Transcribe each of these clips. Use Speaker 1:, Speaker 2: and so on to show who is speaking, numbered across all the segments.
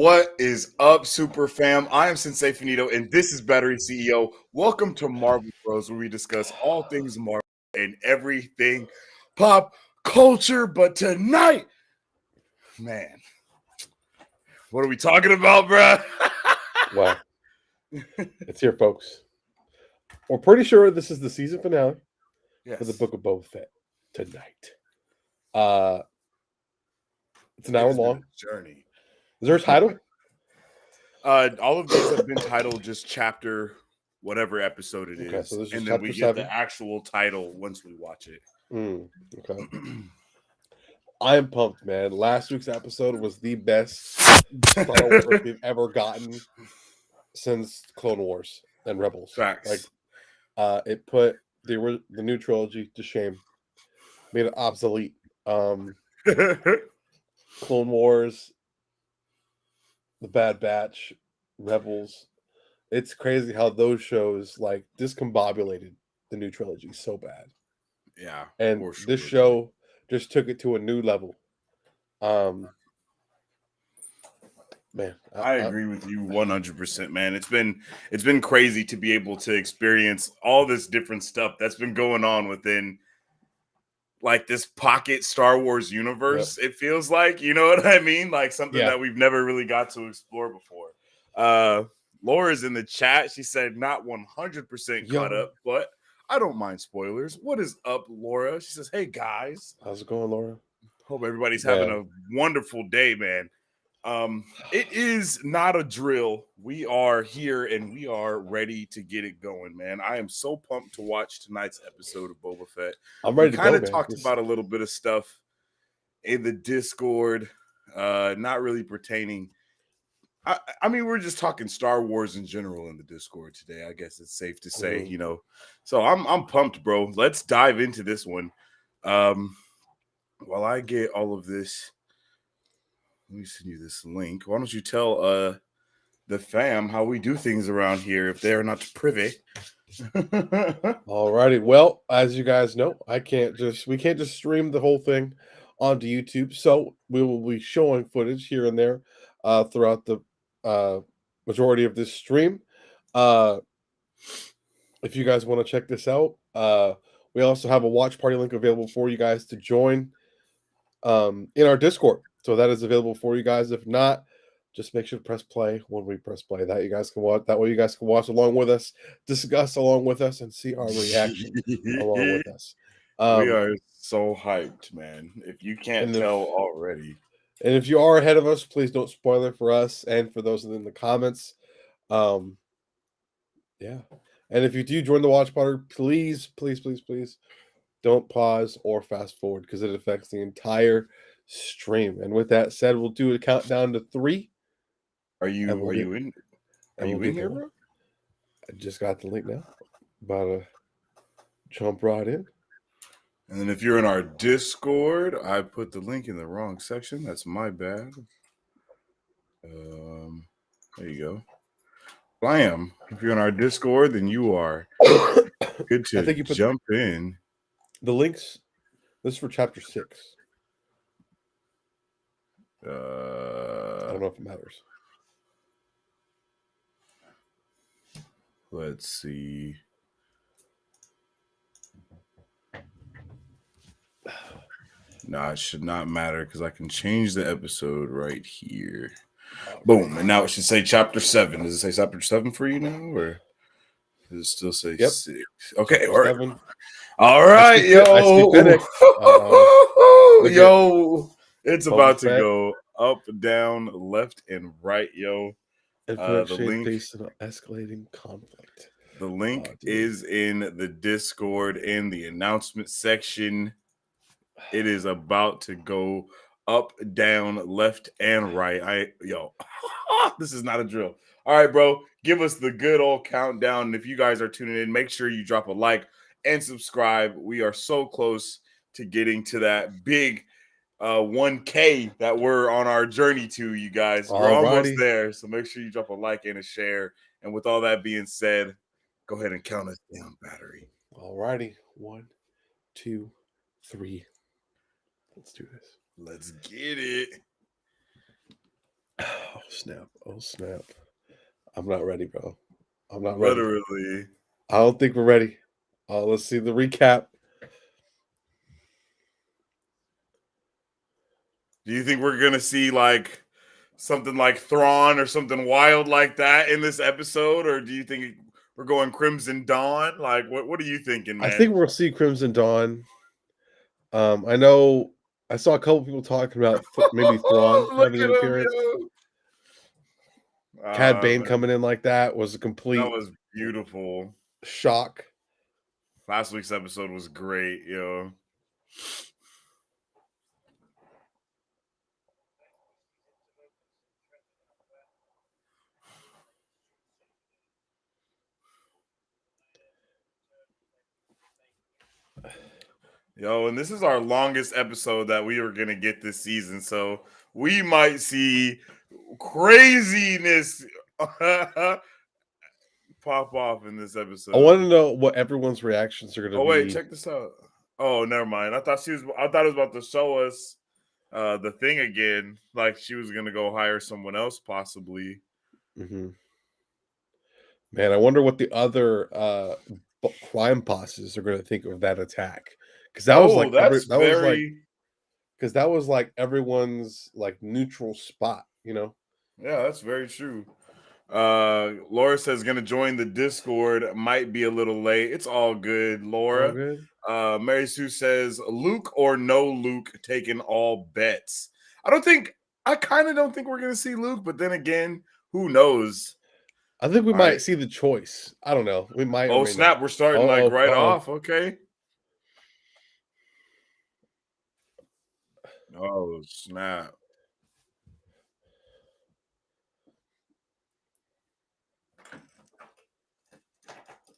Speaker 1: What is up, Super Fam? I am Sensei Finito, and this is Battery CEO. Welcome to Marvel Bros, where we discuss all things Marvel and everything pop culture. But tonight, man, what are we talking about, bruh?
Speaker 2: Well, it's here, folks. We're pretty sure this is the season finale for the
Speaker 1: Yes,
Speaker 2: Book of Boba Fett tonight. It's an
Speaker 1: it
Speaker 2: hour
Speaker 1: has been
Speaker 2: long.
Speaker 1: a journey.
Speaker 2: Is there a title?
Speaker 1: All of these have been titled just chapter, whatever episode it
Speaker 2: Okay,
Speaker 1: is,
Speaker 2: so this is
Speaker 1: and then we
Speaker 2: chapter
Speaker 1: get the
Speaker 2: 7.
Speaker 1: actual title once we watch it.
Speaker 2: Okay. I am pumped, man. Last week's episode was the best Star Wars we've ever gotten since Clone Wars and Rebels.
Speaker 1: Facts.
Speaker 2: It put the new trilogy to shame, made it obsolete. Clone Wars, The Bad Batch, Rebels. It's crazy how those shows like discombobulated the new trilogy so bad.
Speaker 1: Yeah,
Speaker 2: And
Speaker 1: for sure.
Speaker 2: this show just took it to a new level. Man,
Speaker 1: I agree with you 100%, man. It's been crazy to be able to experience all this different stuff that's been going on within like this pocket Star Wars universe. It feels like, you know what I mean? Like something that we've never really got to explore before. Laura's in the chat. She said not 100% caught up, but I don't mind spoilers. What is up, Laura? She says, "Hey guys,
Speaker 2: how's it going, Laura?
Speaker 1: Hope everybody's having a wonderful day, man." It is not a drill. We are here and we are ready to get it going, man. I am so pumped to watch tonight's episode of Boba Fett.
Speaker 2: I'm ready
Speaker 1: We
Speaker 2: to
Speaker 1: kind
Speaker 2: go,
Speaker 1: of
Speaker 2: man.
Speaker 1: talked about a little bit of stuff in the Discord, not really pertaining. I mean, we're just talking Star Wars in general in the Discord today. I guess it's safe to say, you know. So I'm pumped, bro. Let's dive into this one. While I get all of this. Let me send you this link. Why don't you tell the fam how we do things around here if they're not privy?
Speaker 2: Alrighty. Well, as you guys know, we can't just stream the whole thing onto YouTube. So we will be showing footage here and there throughout the majority of this stream. If you guys want to check this out, we also have a watch party link available for you guys to join in our Discord. So that is available for you guys. If not, just make sure to press play when we press play. That you guys can watch. That way, you guys can watch along with us, discuss along with us, and see our reaction along with us.
Speaker 1: We are so hyped, man. If you can't tell already.
Speaker 2: And if you are ahead of us, please don't spoil it for us and for those in the comments. Yeah. And if you do join the watch party, please don't pause or fast forward because it affects the entire stream. And with that said, we'll do a countdown to 3.
Speaker 1: Are you in here, bro?
Speaker 2: I just got the link now. About to jump right in.
Speaker 1: And then if you're in our Discord, I put the link in the wrong section. That's my bad. There you go. Well, I am. If you're in our Discord, then you are good to jump in.
Speaker 2: The links. This is for chapter 6. I don't know if it matters.
Speaker 1: Let's see. No, it should not matter because I can change the episode right here. Boom. And now it should say chapter 7. Does it say chapter 7 for you now? Or does it still say 6? Okay, all right.
Speaker 2: 7.
Speaker 1: All right, yo. Yo. It's about to go up, down, left, and right, yo.
Speaker 2: The link facing an escalating conflict.
Speaker 1: The link is in the Discord in the announcement section. It is about to go up, down, left, and right. This is not a drill. All right, bro. Give us the good old countdown. And if you guys are tuning in, make sure you drop a like and subscribe. We are so close to getting to that big 1K that we're on our journey to, you guys. We're almost there. So make sure you drop a like and a share. And with all that being said, go ahead and count us down, battery.
Speaker 2: All righty. 1, 2, 3. Let's do this.
Speaker 1: Let's get it.
Speaker 2: Oh snap! Oh snap! I'm not ready, bro. I'm not ready.
Speaker 1: Literally.
Speaker 2: I don't think we're ready. Let's see the recap.
Speaker 1: Do you think we're gonna see like something like Thrawn or something wild like that in this episode, or do you think we're going Crimson Dawn? Like, what are you thinking,
Speaker 2: I
Speaker 1: man?
Speaker 2: think we'll see Crimson Dawn. I know I saw a couple people talking about maybe Thrawn
Speaker 1: Look
Speaker 2: having
Speaker 1: at
Speaker 2: an
Speaker 1: him,
Speaker 2: appearance.
Speaker 1: yo!
Speaker 2: Cad Bane
Speaker 1: Man,
Speaker 2: coming in like that was a
Speaker 1: that
Speaker 2: complete
Speaker 1: was beautiful.
Speaker 2: shock.
Speaker 1: Last week's episode was great, yo. Yo, and this is our longest episode that we were gonna get this season, so we might see craziness pop off in this
Speaker 2: I want
Speaker 1: episode.
Speaker 2: to know what everyone's reactions are going to
Speaker 1: Oh wait,
Speaker 2: be.
Speaker 1: check this out. Oh, never mind. I thought it was about to show us the thing again. Like she was gonna go hire someone else, possibly.
Speaker 2: Mhm. Man, I wonder what the other crime bosses are going to think of that attack, because
Speaker 1: Oh, that's very
Speaker 2: that was like everyone's like neutral spot.
Speaker 1: yeah, that's very true. Laura says gonna join the Discord. Might be a little late. It's all good,
Speaker 2: All
Speaker 1: Laura.
Speaker 2: good.
Speaker 1: Mary Sue says Luke or no Luke taking all bets. I kind of don't think we're gonna see Luke, but then again, who knows?
Speaker 2: I think we
Speaker 1: All right.
Speaker 2: might see the choice. I don't know. We might or
Speaker 1: Oh
Speaker 2: may not.
Speaker 1: snap, we're starting like
Speaker 2: Uh-oh,
Speaker 1: right
Speaker 2: uh-oh.
Speaker 1: off. Okay. Oh snap.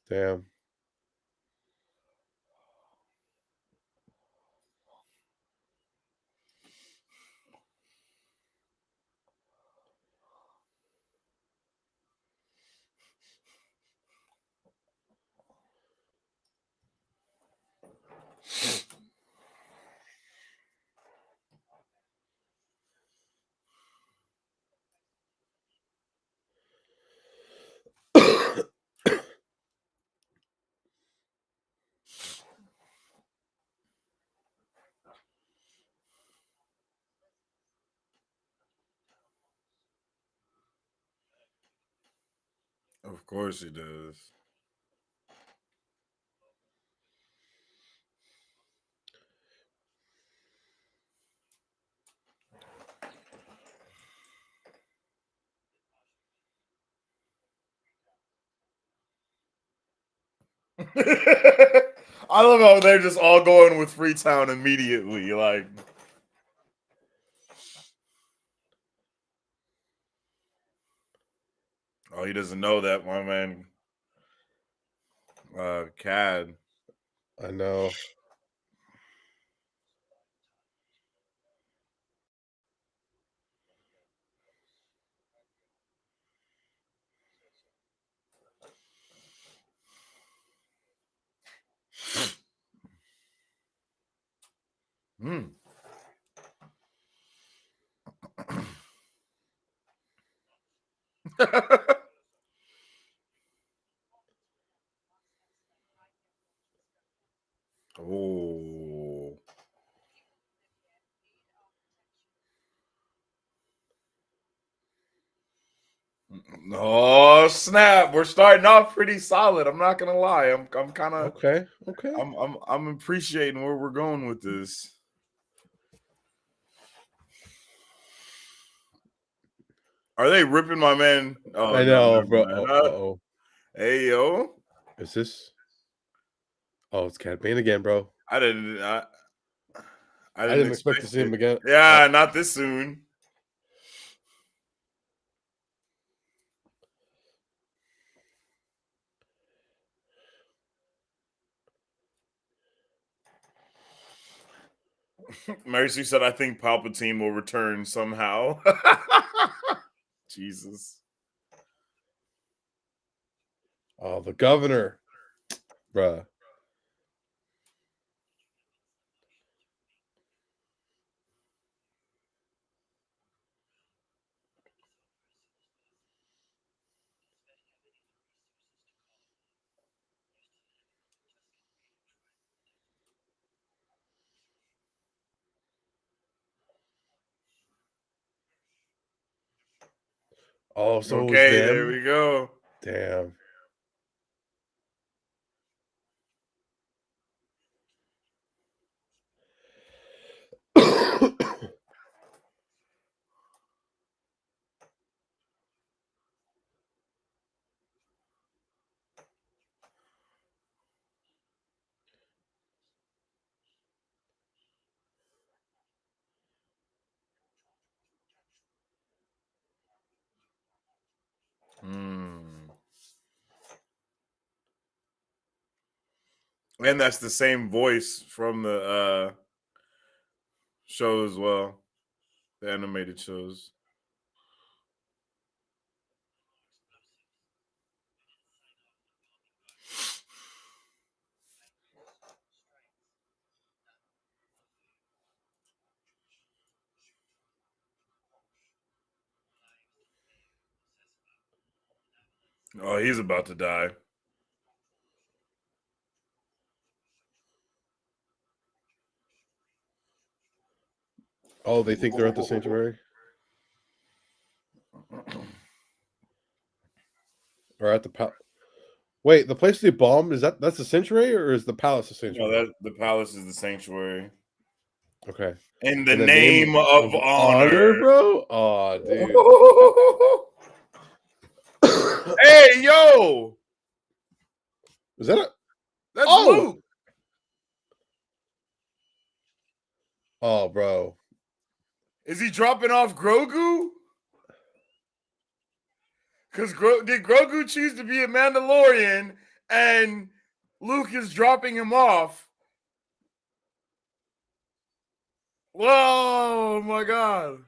Speaker 2: Damn.
Speaker 1: Of course he does. I love how they're just all going with Freetown immediately. Like, oh, he doesn't know that, my man. Cad.
Speaker 2: I know.
Speaker 1: Hmm. Oh. Oh snap! We're starting off pretty solid. I'm not gonna lie. I'm kind of
Speaker 2: Okay. Okay.
Speaker 1: I'm appreciating where we're going with this. Are they ripping my man? Oh
Speaker 2: I
Speaker 1: no,
Speaker 2: know,
Speaker 1: never
Speaker 2: bro.
Speaker 1: mind.
Speaker 2: Uh-oh.
Speaker 1: Hey yo,
Speaker 2: Is this? Oh, it's Cad Bane again, bro.
Speaker 1: I didn't I, I
Speaker 2: I
Speaker 1: didn't
Speaker 2: didn't expect to
Speaker 1: expect
Speaker 2: see him
Speaker 1: it.
Speaker 2: again.
Speaker 1: Yeah, not this soon. Mercy said, "I think Palpatine will return somehow." Jesus.
Speaker 2: Oh, the governor, bruh. Oh, so it was
Speaker 1: Okay, there
Speaker 2: them?
Speaker 1: we go.
Speaker 2: Damn.
Speaker 1: And that's the same voice from the show as well, the animated shows. Oh, he's about to die.
Speaker 2: Oh, they think they're at the sanctuary? Or at the palace? Wait, the place they bombed, that's the sanctuary, or is the palace the
Speaker 1: No,
Speaker 2: sanctuary?
Speaker 1: that the palace is the sanctuary.
Speaker 2: Okay.
Speaker 1: In the
Speaker 2: In the name
Speaker 1: name of
Speaker 2: of
Speaker 1: honor.
Speaker 2: honor, bro? Oh, dude.
Speaker 1: Hey, yo!
Speaker 2: Is that a...
Speaker 1: That's
Speaker 2: Oh!
Speaker 1: Luke.
Speaker 2: Oh, bro.
Speaker 1: Is he dropping off Grogu? Because did Grogu choose to be a Mandalorian and Luke is dropping him off? Whoa, my God.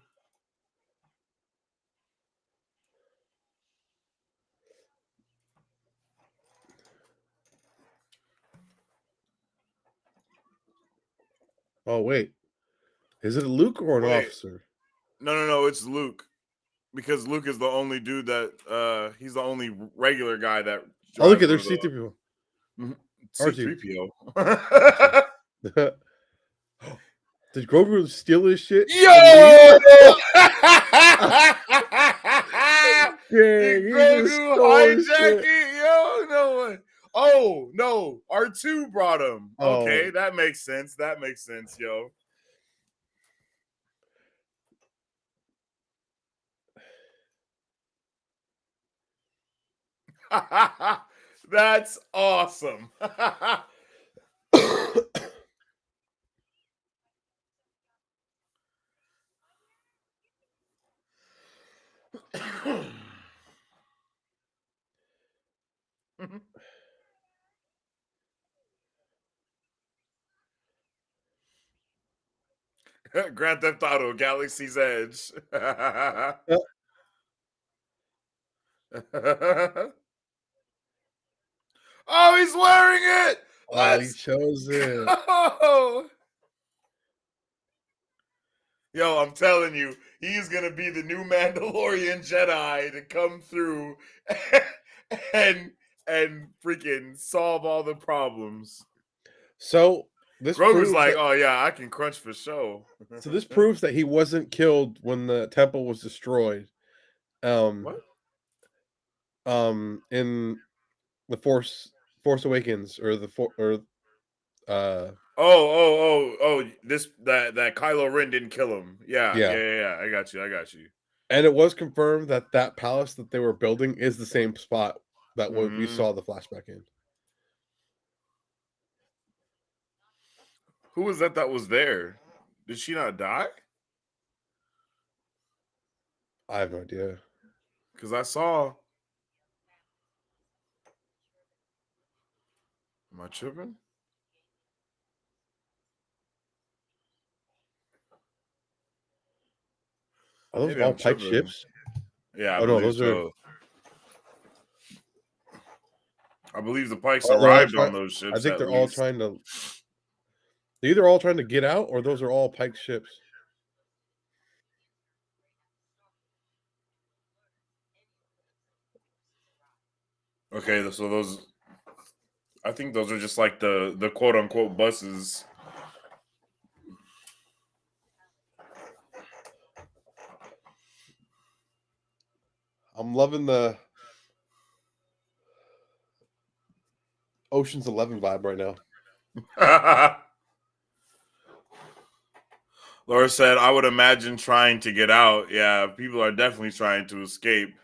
Speaker 2: Oh, wait. Is it a Luke or an
Speaker 1: Wait.
Speaker 2: officer?
Speaker 1: No, it's Luke. Because Luke is the only dude that he's the only regular guy that
Speaker 2: Oh, look
Speaker 1: drives
Speaker 2: at
Speaker 1: one
Speaker 2: there's
Speaker 1: of the
Speaker 2: C-3PO. R2.
Speaker 1: C3PO.
Speaker 2: Did Grogu steal his shit and leave?
Speaker 1: Yo!
Speaker 2: Dang,
Speaker 1: Did
Speaker 2: he just
Speaker 1: Grogu
Speaker 2: stole his
Speaker 1: hijack
Speaker 2: shit.
Speaker 1: it? Yo, no one. Oh, no. R2 brought him. Okay,
Speaker 2: Oh,
Speaker 1: that makes sense. That makes sense, yo. That's awesome. Grand Theft Auto, Galaxy's Edge. Oh, he's wearing it.
Speaker 2: oh, he
Speaker 1: Let's
Speaker 2: chose it.
Speaker 1: go. Yo, I'm telling you, he's gonna be the new Mandalorian Jedi to come through and and freaking solve all the problems.
Speaker 2: So this
Speaker 1: Grogu's
Speaker 2: proves
Speaker 1: like,
Speaker 2: that.
Speaker 1: oh yeah, I can crunch for show.
Speaker 2: So this proves that he wasn't killed when the temple was destroyed. Um,
Speaker 1: What?
Speaker 2: in the Force Awakens, or uh,
Speaker 1: This that Kylo Ren didn't kill him. Yeah,
Speaker 2: yeah.
Speaker 1: yeah, yeah, yeah. I got you. I got you.
Speaker 2: And it was confirmed that that palace that they were building is the same spot that we
Speaker 1: Mm.
Speaker 2: saw the flashback in.
Speaker 1: Who was that was there? Did she not die?
Speaker 2: I have no idea.
Speaker 1: Because I saw. Am I tripping?
Speaker 2: Are those
Speaker 1: Maybe
Speaker 2: all
Speaker 1: I'm
Speaker 2: Pike
Speaker 1: tripping.
Speaker 2: ships?
Speaker 1: Yeah, I
Speaker 2: Oh no,
Speaker 1: believe
Speaker 2: those are.
Speaker 1: so. I believe the Pikes
Speaker 2: Oh, they're all
Speaker 1: arrived
Speaker 2: trying.
Speaker 1: on those
Speaker 2: I
Speaker 1: ships
Speaker 2: think
Speaker 1: at
Speaker 2: they're all
Speaker 1: least.
Speaker 2: trying to. They're either all trying to get out, or those are all Pike ships.
Speaker 1: Okay, so those. I think those are just like the quote unquote buses.
Speaker 2: I'm loving the Ocean's 11 vibe right now.
Speaker 1: Laura said, I would imagine trying to get out. Yeah, people are definitely trying to escape.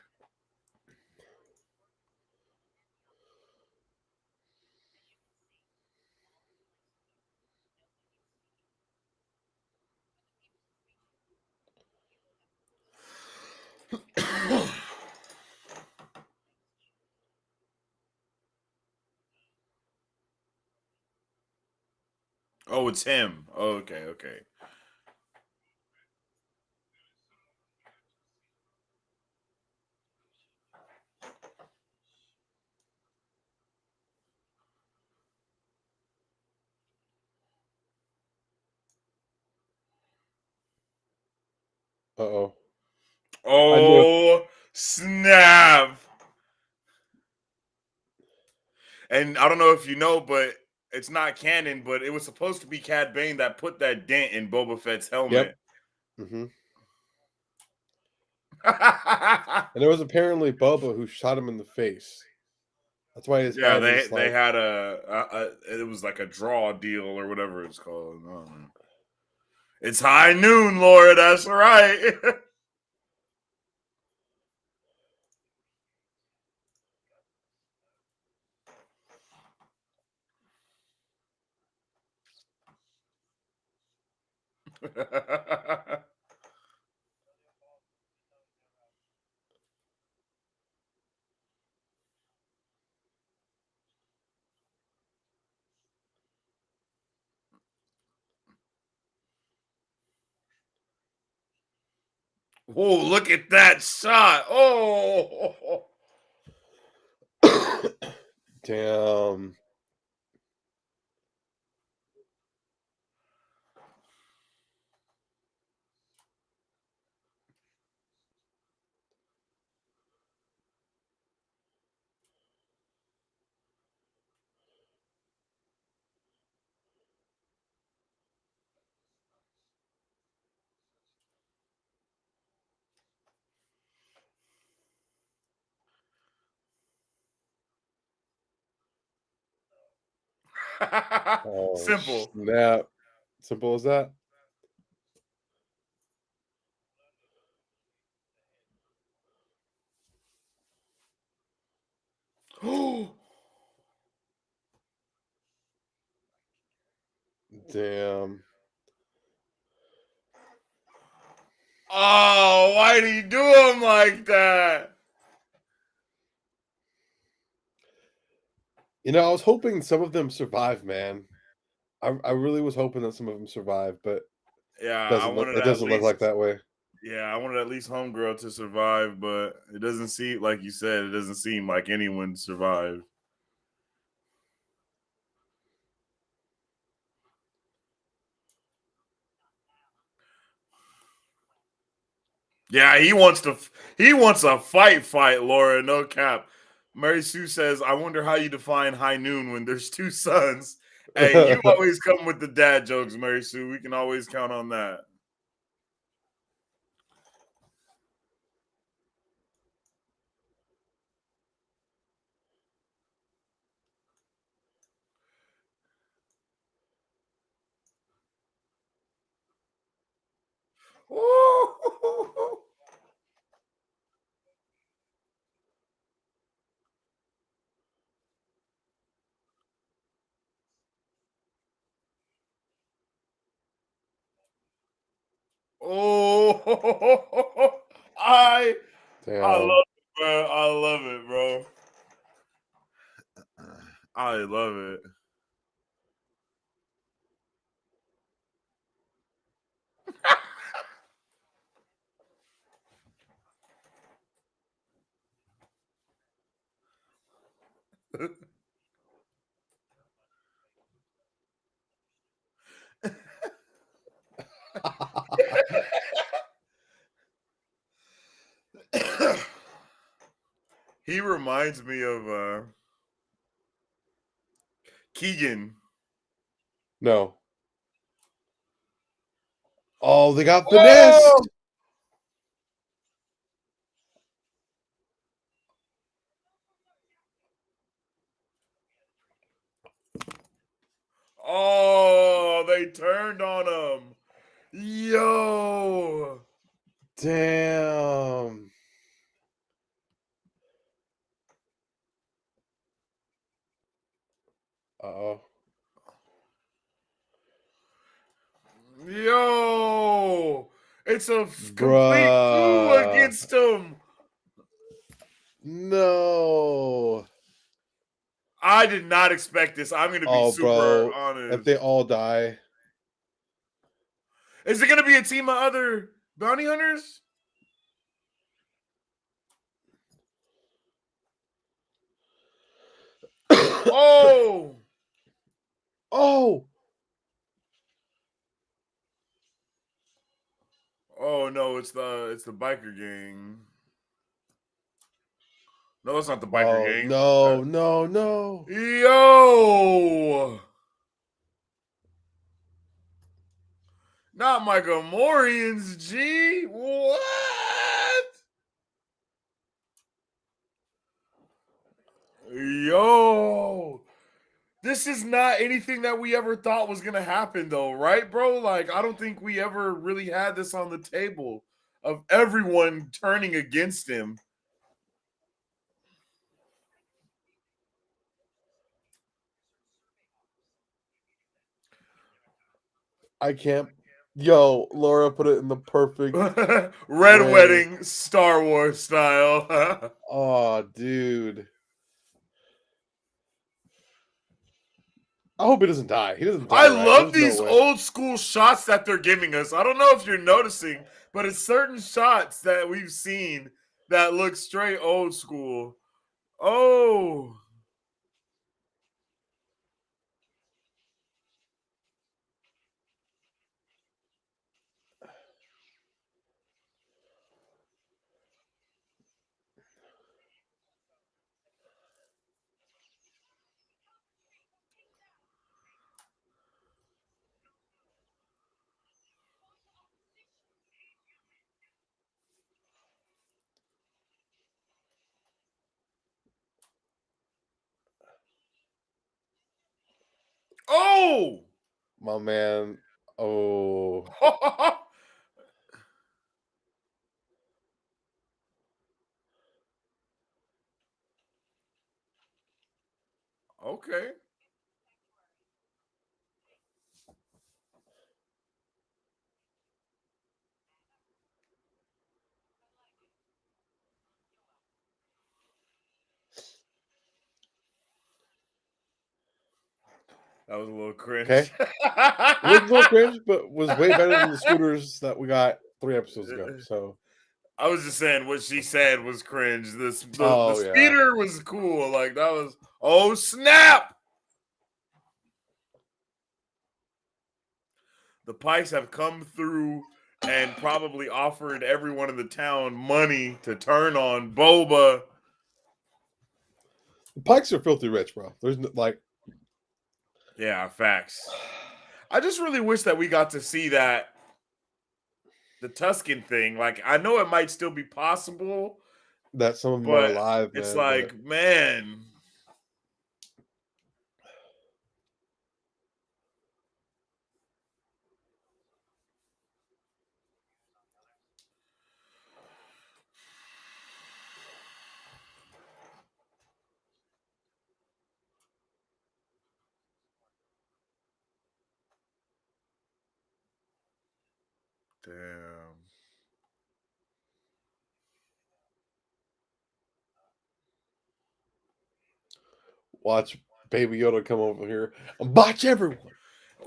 Speaker 1: Oh, it's him. Oh, okay, okay.
Speaker 2: Uh-oh. I knew.
Speaker 1: Oh, snap. And I don't know if you know, but it's not canon, but it was supposed to be Cad Bane that put that dent in Boba Fett's
Speaker 2: Yep.
Speaker 1: helmet.
Speaker 2: Hmm. And there was apparently Boba who shot him in the face. That's why his
Speaker 1: Yeah,
Speaker 2: head
Speaker 1: they
Speaker 2: is
Speaker 1: they
Speaker 2: like.
Speaker 1: had it was like a draw deal or whatever it's called. I don't know. It's high noon, Laura. That's right. Whoa! Look at that shot. Oh.
Speaker 2: Damn. Oh,
Speaker 1: Simple.
Speaker 2: snap. Simple as that. Damn.
Speaker 1: Oh, why do you do him like that?
Speaker 2: I was hoping some of them survive, man. I really was hoping that some of them survive, but
Speaker 1: Yeah, I
Speaker 2: doesn't look
Speaker 1: wanted
Speaker 2: it
Speaker 1: at
Speaker 2: doesn't look like
Speaker 1: least.
Speaker 2: that way.
Speaker 1: Yeah, I wanted at least Homegirl to survive, but it doesn't seem like you said. It doesn't seem like anyone survived. Yeah, he wants a fight, Laura. No cap. Mary Sue says, "I wonder how you define high noon when there's two suns." Hey, you always come with the dad jokes, Mary Sue. We can always count on that. Oh, I I love
Speaker 2: Damn.
Speaker 1: it, bro. I love it, bro. I love it. He reminds me of Keegan.
Speaker 2: No. Oh, they got
Speaker 1: Oh!
Speaker 2: finessed.
Speaker 1: Oh, they turned on him. Yo.
Speaker 2: Damn. Uh-oh.
Speaker 1: Yo. It's a complete coup
Speaker 2: Bruh.
Speaker 1: against him.
Speaker 2: No.
Speaker 1: I did not expect this. I'm going to be
Speaker 2: Oh,
Speaker 1: super
Speaker 2: bro. If
Speaker 1: honest.
Speaker 2: they all die.
Speaker 1: Is it going to be a team of other bounty hunters? Oh.
Speaker 2: Oh.
Speaker 1: Oh no, it's the biker gang. No, it's not the biker
Speaker 2: Oh,
Speaker 1: gang.
Speaker 2: no, no, no.
Speaker 1: Yo. Not my Gamorreans, G. What? Yo. This is not anything that we ever thought was going to happen, though, right, bro? Like, I don't think we ever really had this on the table of everyone turning against him.
Speaker 2: I can't. Yo, Laura put it in the perfect
Speaker 1: Red
Speaker 2: way.
Speaker 1: Wedding, Star Wars style.
Speaker 2: Oh, dude. I hope he doesn't die. He doesn't
Speaker 1: I
Speaker 2: die, right?
Speaker 1: love
Speaker 2: There's no
Speaker 1: these
Speaker 2: way.
Speaker 1: old school shots that they're giving us. I don't know if you're noticing, but it's certain shots that we've seen that look straight old school. Oh, oh.
Speaker 2: My man. Oh.
Speaker 1: Okay. That was a little
Speaker 2: Okay.
Speaker 1: cringe.
Speaker 2: It was a little cringe, but was way better than the scooters that we got 3 episodes ago. So,
Speaker 1: I was just saying what she said was cringe. The
Speaker 2: oh, yeah.
Speaker 1: speeder was cool. Like that was oh snap. The Pikes have come through and probably offered everyone in the town money to turn on Boba.
Speaker 2: The Pikes are filthy rich, bro. There's no, like,
Speaker 1: Yeah, facts. I just really wish that we got to see that the Tuscan thing. Like, I know it might still be possible,
Speaker 2: that some of them are
Speaker 1: but
Speaker 2: alive,
Speaker 1: it's
Speaker 2: man. But
Speaker 1: like, man, damn.
Speaker 2: watch Baby Yoda come over here and botch everyone.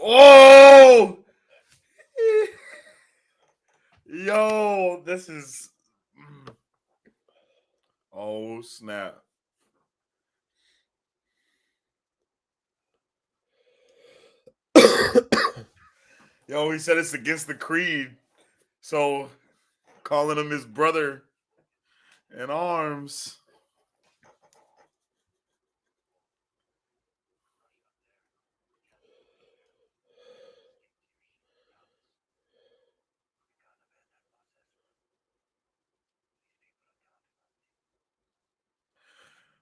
Speaker 1: Oh, yo, this is. Oh snap! Yo, he said it's against the creed, so calling him his brother in arms.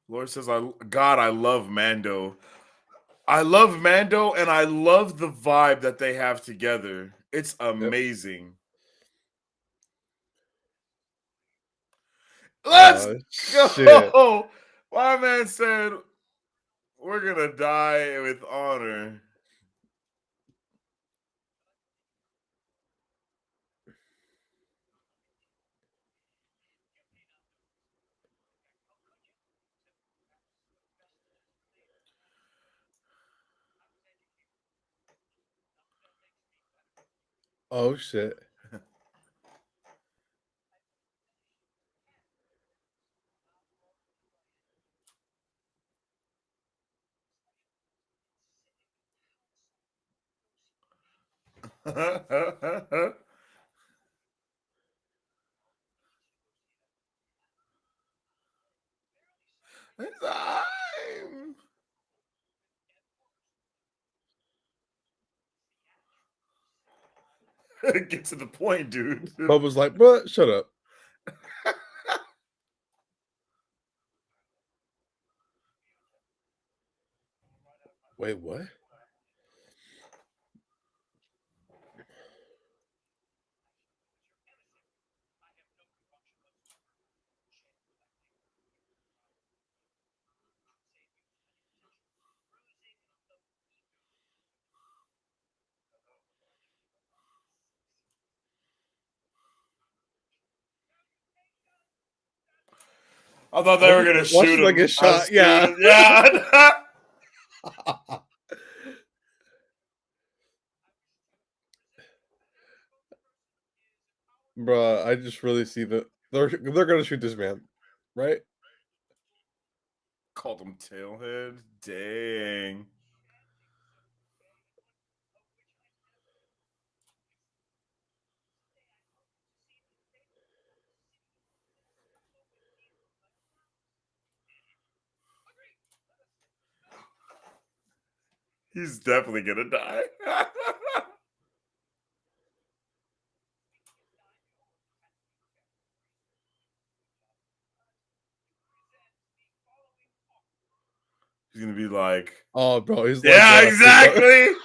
Speaker 1: Lord says, "I God, I love Mando. I love Mando, and I love the vibe that they have together. It's
Speaker 2: Yep.
Speaker 1: amazing. Let's
Speaker 2: Shit.
Speaker 1: go. My man said, "We're gonna die with honor."
Speaker 2: Oh shit.
Speaker 1: Time. Get to the point, dude.
Speaker 2: Bubba's like, "But shut up." Wait, what?
Speaker 1: I thought they were gonna
Speaker 2: Watch
Speaker 1: shoot
Speaker 2: him like
Speaker 1: him
Speaker 2: get
Speaker 1: as
Speaker 2: shot.
Speaker 1: soon
Speaker 2: Yeah.
Speaker 1: as yeah.
Speaker 2: Bruh, I just really see that they're gonna shoot this man, right?
Speaker 1: Called him tailhead. Dang. He's definitely gonna die. He's gonna be like,
Speaker 2: Oh, bro, he's like,
Speaker 1: yeah,
Speaker 2: "Please don't."
Speaker 1: exactly.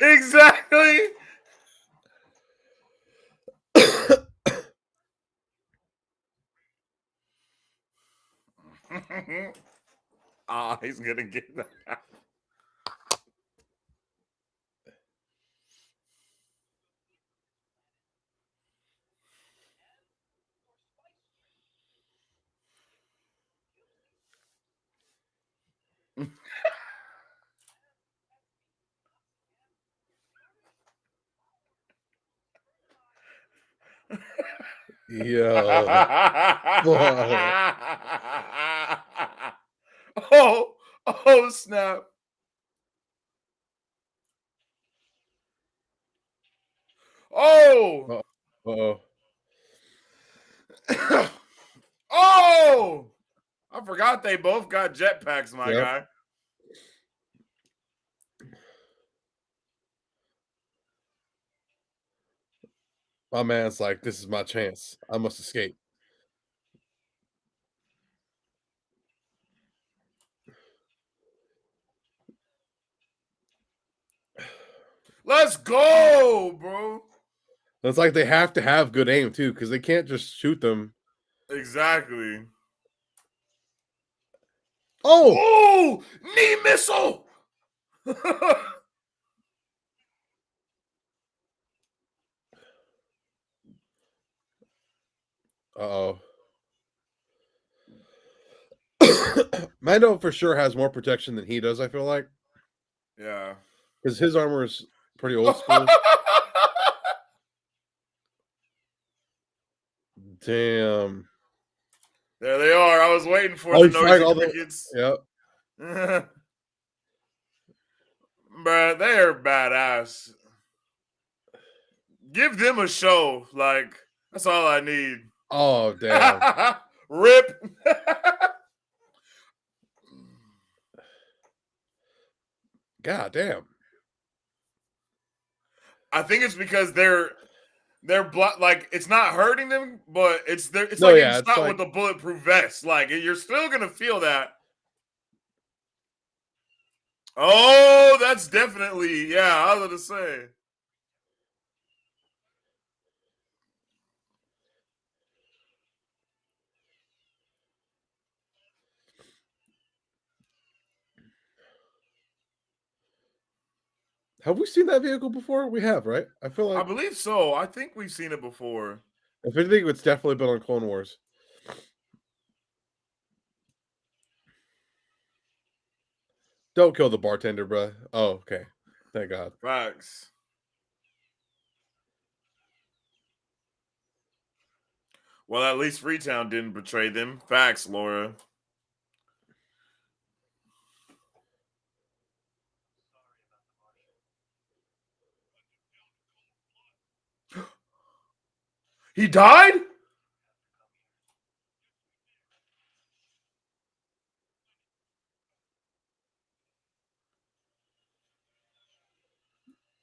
Speaker 1: Exactly. He's gonna get that.
Speaker 2: Yo. Fuck.
Speaker 1: Oh, oh, snap. Oh,
Speaker 2: Uh-oh.
Speaker 1: oh, I forgot they both got jetpacks, my
Speaker 2: Yep.
Speaker 1: guy.
Speaker 2: My man's like, "This is my chance. I must escape."
Speaker 1: Let's go, bro.
Speaker 2: It's like they have to have good aim too, because they can't just shoot them.
Speaker 1: Exactly.
Speaker 2: Oh!
Speaker 1: Oh, knee missile.
Speaker 2: Uh-oh. Mando for sure has more protection than he does, I feel like.
Speaker 1: Yeah.
Speaker 2: Because his armor is pretty old school. Damn.
Speaker 1: There they are. I was waiting for
Speaker 2: Oh,
Speaker 1: the
Speaker 2: he's firing
Speaker 1: noisy
Speaker 2: all the.
Speaker 1: crickets.
Speaker 2: Yep.
Speaker 1: Bruh, they are badass. Give them a show. Like, that's all I need.
Speaker 2: Oh, damn.
Speaker 1: Rip.
Speaker 2: God damn.
Speaker 1: I think it's because they're like it's not hurting them, but it's
Speaker 2: No,
Speaker 1: like getting
Speaker 2: yeah, it's
Speaker 1: shot with
Speaker 2: like.
Speaker 1: a bulletproof vest. Like you're still gonna feel that. Oh, that's definitely, yeah, I was going to say.
Speaker 2: Have we seen that vehicle before? We have, right? I feel
Speaker 1: I
Speaker 2: like,
Speaker 1: believe so. I think we've seen it before.
Speaker 2: if anything, it's definitely been on Clone Wars. Don't kill the bartender, bruh. Oh, okay. Thank God.
Speaker 1: Facts. Well, at least Freetown didn't betray them. Facts, Laura. He died?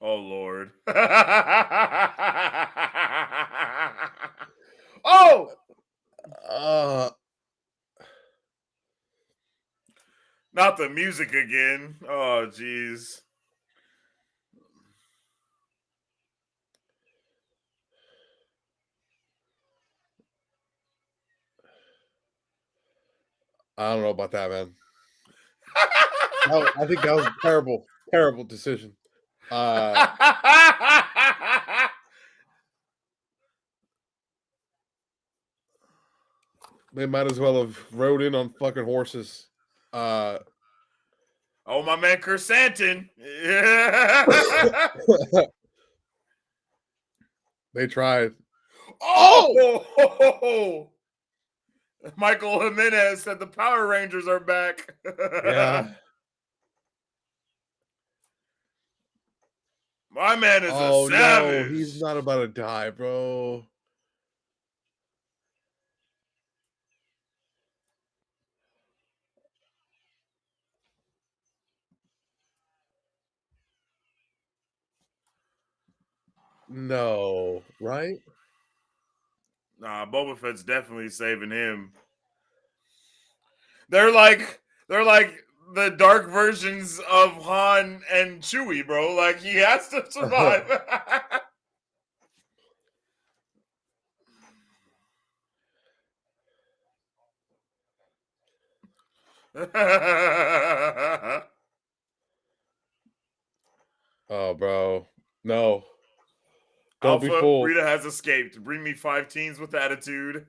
Speaker 1: Oh, Lord. Oh!
Speaker 2: Uh,
Speaker 1: Not the music again. Oh, jeez.
Speaker 2: I don't know about that, man. I think that was a terrible, terrible decision. They might as well have rode in on fucking horses. Uh,
Speaker 1: Oh, my man Kersantin.
Speaker 2: they tried. Oh,
Speaker 1: Oh! Michael Jimenez said the Power Rangers are back.
Speaker 2: yeah.
Speaker 1: My man is a
Speaker 2: Oh no, he's
Speaker 1: savage.
Speaker 2: not about to die, bro. No, right?
Speaker 1: Nah, Boba Fett's definitely saving him. They're like the dark versions of Han and Chewie, bro. Like he has to survive.
Speaker 2: Oh, bro. No. Don't be
Speaker 1: Alpha,
Speaker 2: fooled.
Speaker 1: Rita has escaped. Bring me 5 teens with attitude.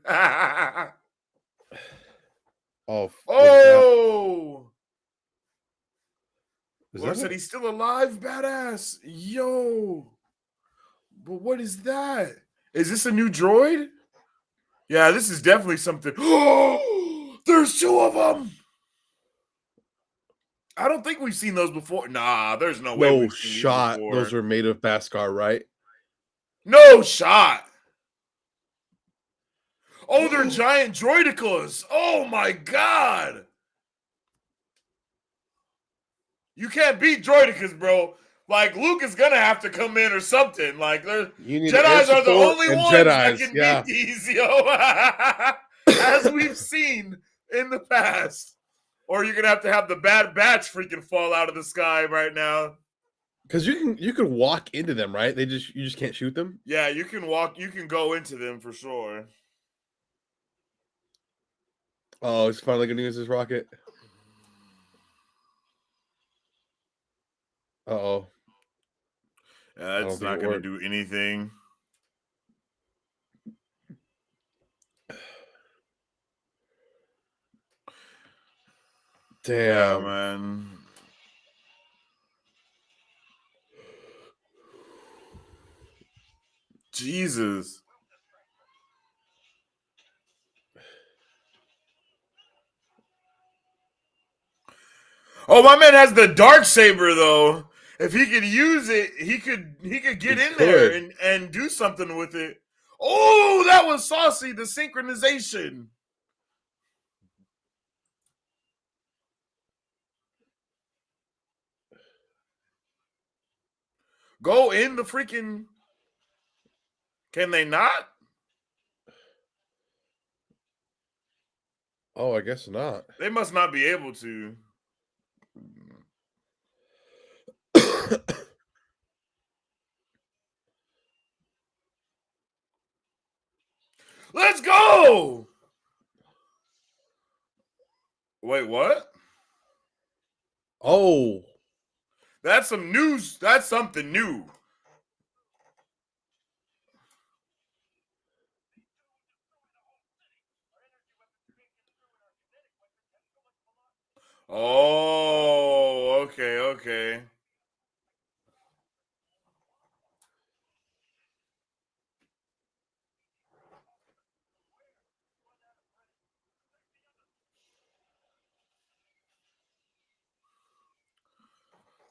Speaker 2: Oh, what is that?
Speaker 1: Oh,
Speaker 2: Is
Speaker 1: Laura
Speaker 2: that
Speaker 1: said
Speaker 2: it?
Speaker 1: he's still alive, badass. Yo, but what is that? Is this a new droid? Yeah, this is definitely something. Oh, there's 2 of them. I don't think we've seen those before. Nah, there's no way
Speaker 2: No
Speaker 1: we've seen these
Speaker 2: shot. Those
Speaker 1: before.
Speaker 2: are made of Beskar, right?
Speaker 1: No shot. Oh, they're giant droidicas. Oh my god. You can't beat droidicas, bro. Like Luke is gonna have to come in or something. Like
Speaker 2: You need air
Speaker 1: Jedi's are the
Speaker 2: support
Speaker 1: only
Speaker 2: and
Speaker 1: ones that
Speaker 2: Jedis.
Speaker 1: can beat
Speaker 2: Yeah.
Speaker 1: these, yo. As we've seen in the past. Or you're gonna have the Bad Batch freaking fall out of the sky right now.
Speaker 2: Because you can walk into them, right? You just can't shoot them.
Speaker 1: Yeah, you can walk, you can go into them for sure.
Speaker 2: Oh, he's finally gonna use his rocket. Uh-oh. I
Speaker 1: It's
Speaker 2: don't think it
Speaker 1: not gonna
Speaker 2: worked.
Speaker 1: do anything. Yeah,
Speaker 2: Damn.
Speaker 1: man. Jesus. Oh, my man has the dark saber though. If he could use it, he could
Speaker 2: He
Speaker 1: get in there
Speaker 2: could.
Speaker 1: and do something with it. Oh, that was saucy. The synchronization. Go in the freaking. Can they not?
Speaker 2: Oh, I guess not.
Speaker 1: They must not be able to. Let's go. Wait, what?
Speaker 2: Oh,
Speaker 1: That's some news. That's something new. Oh, okay, okay.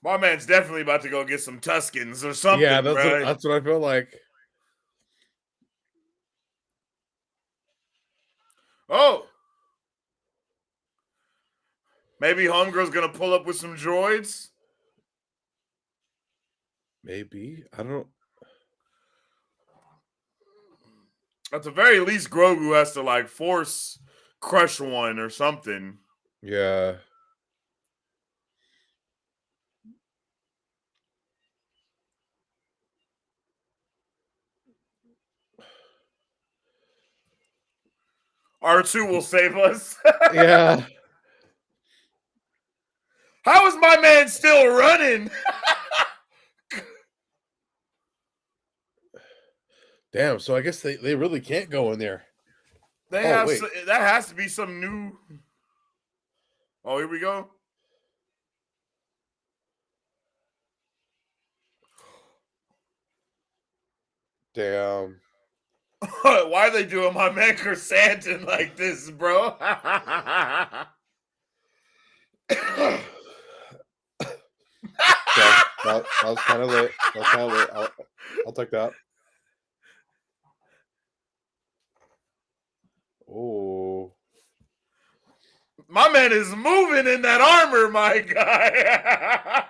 Speaker 1: My man's definitely about to go get some Tuscans or
Speaker 2: yeah,
Speaker 1: something, bro.
Speaker 2: that's what I feel like.
Speaker 1: Oh, maybe Homegirl's gonna pull up with some droids.
Speaker 2: Maybe I don't.
Speaker 1: At the very least, Grogu has to like force crush one or something.
Speaker 2: Yeah.
Speaker 1: R2 will save us.
Speaker 2: Yeah.
Speaker 1: How is my man still running?
Speaker 2: Damn. So I guess they really can't go in there.
Speaker 1: They
Speaker 2: Oh
Speaker 1: have
Speaker 2: wait.
Speaker 1: that has to be some new. Oh, here we go.
Speaker 2: Damn.
Speaker 1: Why are they doing my man Chrysanthemum like this, bro?
Speaker 2: Okay. That was kind of lit. That was kind of lit. I'll take that. Oh.
Speaker 1: My man is moving in that armor, my guy.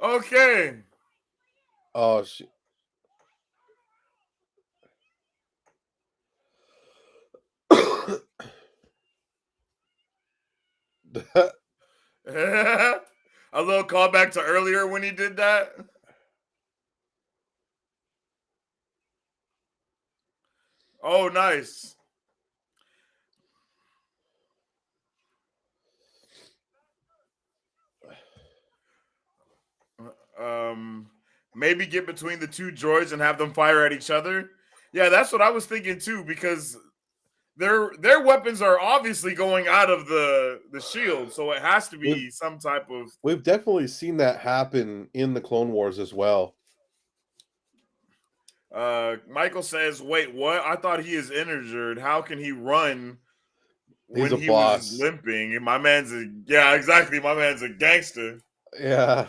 Speaker 1: Okay.
Speaker 2: Oh shit.
Speaker 1: A little callback to earlier when he did that. Oh, nice. Um, maybe get between the two droids and have them fire at each other. Yeah, that's what I was thinking too, because their weapons are obviously going out of the shield, so it has to
Speaker 2: we've
Speaker 1: be some type of.
Speaker 2: we've definitely seen that happen in the Clone Wars as well.
Speaker 1: Michael says, "Wait, what? I thought he is injured. How can he run
Speaker 2: He's
Speaker 1: when
Speaker 2: a
Speaker 1: he was
Speaker 2: boss.
Speaker 1: limping?" And my man's a yeah, exactly. My man's a gangster.
Speaker 2: Yeah.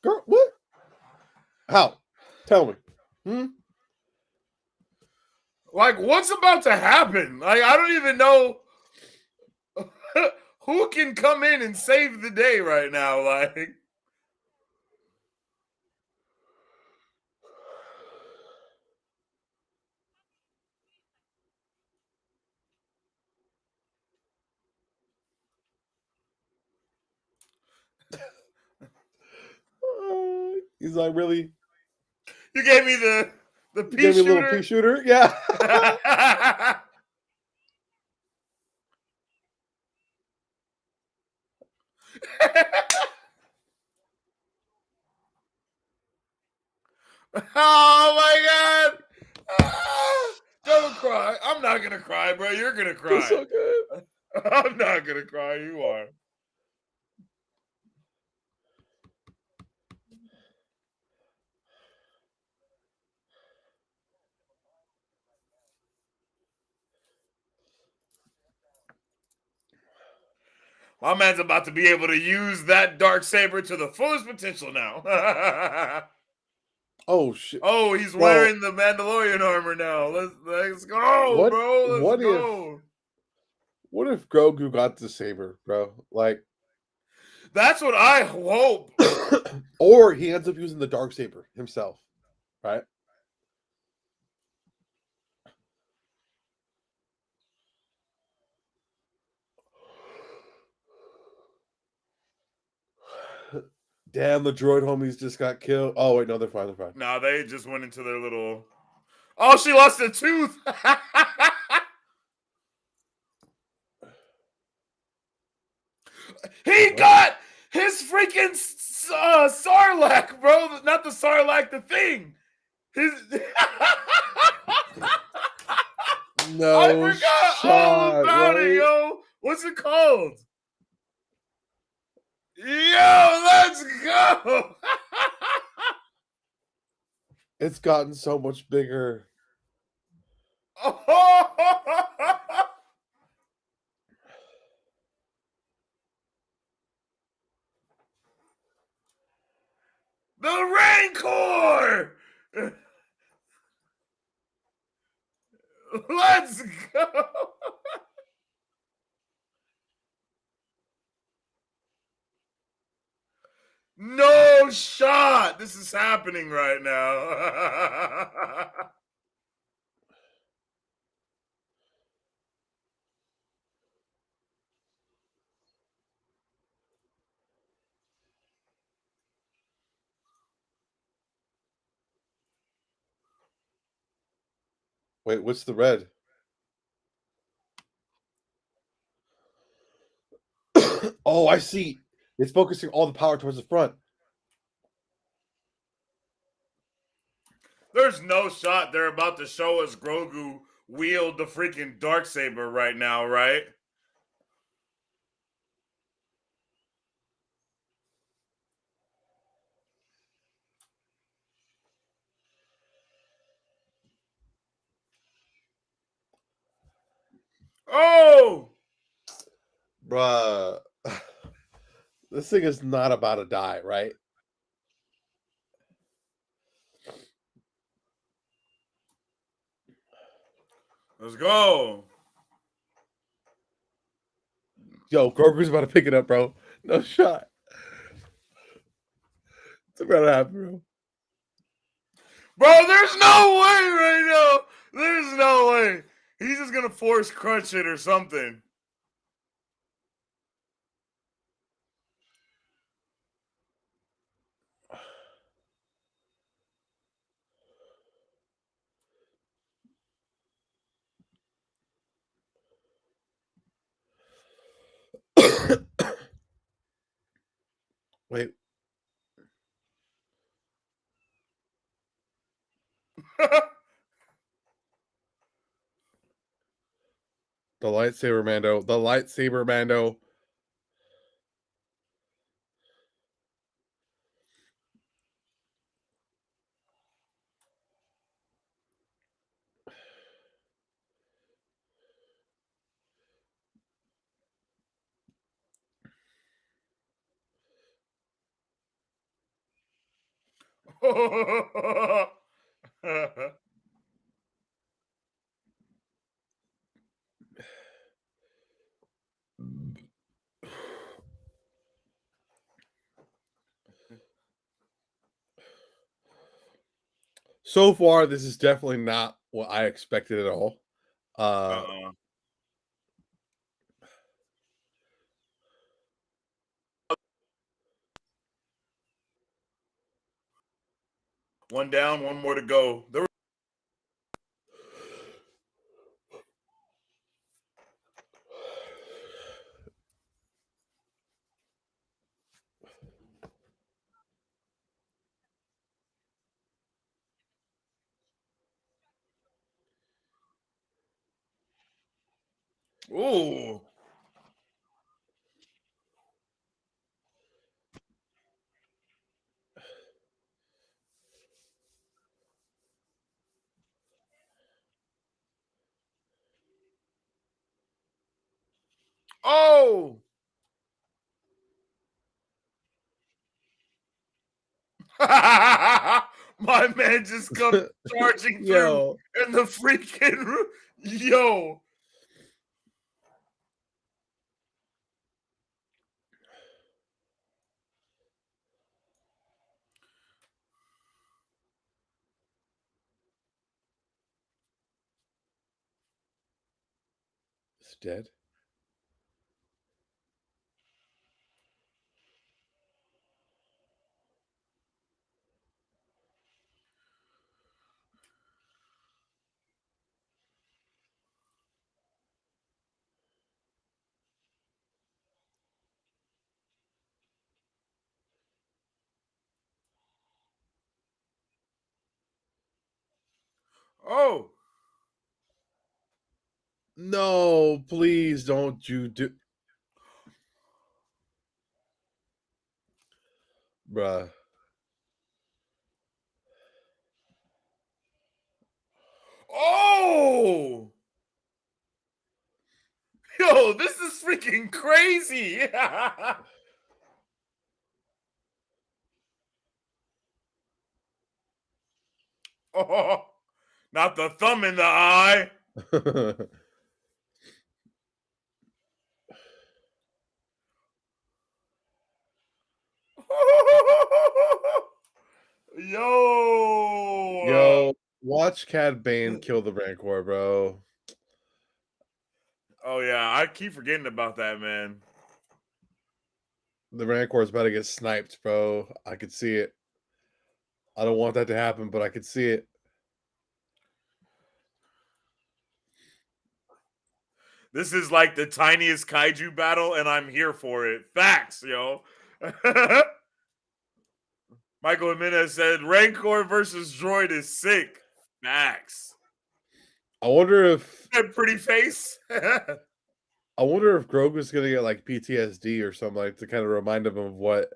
Speaker 2: Girl, what? How? Tell me. Hmm?
Speaker 1: Like, what's about to happen? Like, I don't even know who can come in and save the day right now. Like,
Speaker 2: He's like, really?
Speaker 1: you gave me the
Speaker 2: You
Speaker 1: pea
Speaker 2: gave me a little pea
Speaker 1: shooter.
Speaker 2: shooter? Yeah.
Speaker 1: Oh my god! Ah, don't cry. I'm not gonna cry, bro. You're gonna
Speaker 2: That's
Speaker 1: cry.
Speaker 2: so good.
Speaker 1: I'm not gonna cry. You are. My man's about to be able to use that dark saber to the fullest potential now.
Speaker 2: Oh shit.
Speaker 1: Oh, he's
Speaker 2: Well,
Speaker 1: wearing the Mandalorian armor now. Let's go,
Speaker 2: what
Speaker 1: bro. Let's
Speaker 2: what if
Speaker 1: go.
Speaker 2: what if Grogu got the saber, bro? Like,
Speaker 1: That's what I hope.
Speaker 2: Or he ends up using the Darksaber himself, right? Damn, the droid homies just got killed. Oh, wait, no, they're fine. They're fine.
Speaker 1: Nah, they just went into their little. Oh, she lost a tooth. He got his freaking Sarlacc, bro. Not the Sarlacc, the thing. His.
Speaker 2: No
Speaker 1: I forgot all
Speaker 2: shot,
Speaker 1: about
Speaker 2: right?
Speaker 1: it, yo. What's it called? Yo, let's go.
Speaker 2: It's gotten so much bigger.
Speaker 1: The Rancor. Let's go. No shot. This is happening right now.
Speaker 2: Wait, what's the red? Oh, I see. It's focusing all the power towards the front.
Speaker 1: There's no shot they're about to show us Grogu wield the freaking Darksaber right now, right? Oh!
Speaker 2: Bruh. This thing is not about to die, right?
Speaker 1: Let's go.
Speaker 2: Yo, Grogu's about to pick it up, bro. No shot. It's about to happen, bro.
Speaker 1: Bro, there's no way right now. There's no way. He's just gonna force crunch it or something.
Speaker 2: Wait. The lightsaber Mando. The lightsaber Mando. So far, this is definitely not what I expected at all.
Speaker 1: One down, one more to go. Ooh. Oh. My man just comes charging through
Speaker 2: Yo.
Speaker 1: in the freaking yo.
Speaker 2: It's dead.
Speaker 1: Oh,
Speaker 2: No, please don't you do, bruh.
Speaker 1: oh, yo, this is freaking crazy. Oh, not the thumb in the eye. Yo.
Speaker 2: Yo, watch Cad Bane kill the Rancor, bro.
Speaker 1: Oh yeah, I keep forgetting about that, man.
Speaker 2: The Rancor is about to get sniped, bro. I could see it. I don't want that to happen, but I could see it.
Speaker 1: This is like the tiniest kaiju battle, and I'm here for it. Facts, yo. Michael Jimenez said Rancor versus Droid is sick. Facts.
Speaker 2: I wonder if
Speaker 1: That pretty face.
Speaker 2: Grogu's gonna get like PTSD or something like to kind of remind him of what,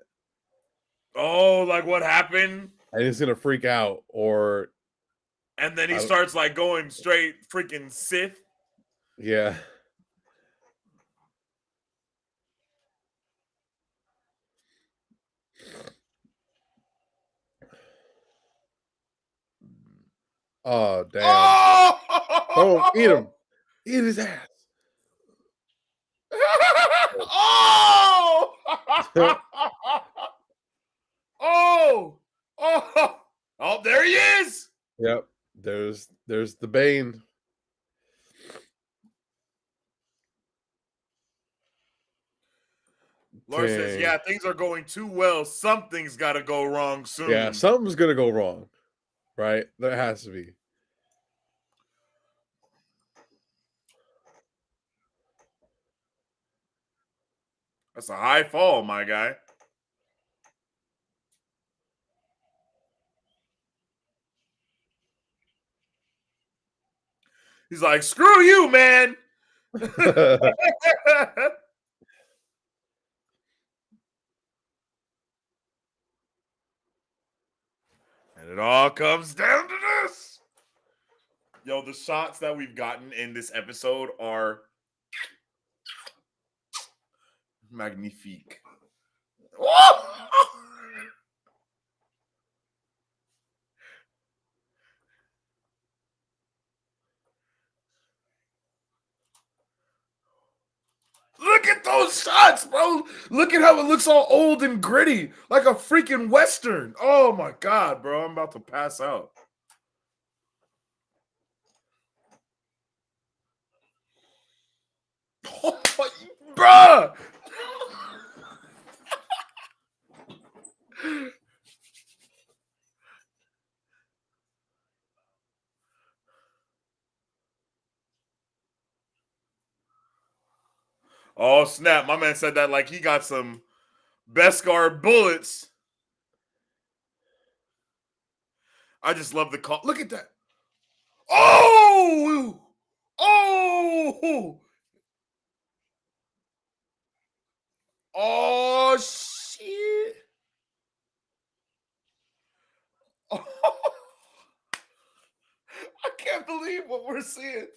Speaker 1: Oh, like what happened?
Speaker 2: and he's gonna freak out, or
Speaker 1: And then he
Speaker 2: I don't,
Speaker 1: starts like going straight freaking Sith.
Speaker 2: yeah. Oh damn! Oh, eat
Speaker 1: Oh!
Speaker 2: him! Eat his ass!
Speaker 1: Oh! Oh! Oh! Oh, there he is!
Speaker 2: Yep. There's the Bane.
Speaker 1: Lars says,
Speaker 2: Dang.
Speaker 1: yeah, things are going too well. Something's got to go wrong
Speaker 2: Yeah,
Speaker 1: soon.
Speaker 2: something's gonna go wrong, right? There has to be.
Speaker 1: That's a high fall, my guy. He's like, screw you, man. And it all comes down to this. Yo, the shots that we've gotten in this episode are magnifique. Look at those shots, bro. Look at how it looks all old and gritty, like a freaking Western. Oh my God, bro. I'm about to pass out. Oh, bruh. Oh, snap. My man said that like he got some Beskar bullets. I just love the call. Look at that. Oh! Oh! Oh, shit. Oh, I can't believe what we're seeing.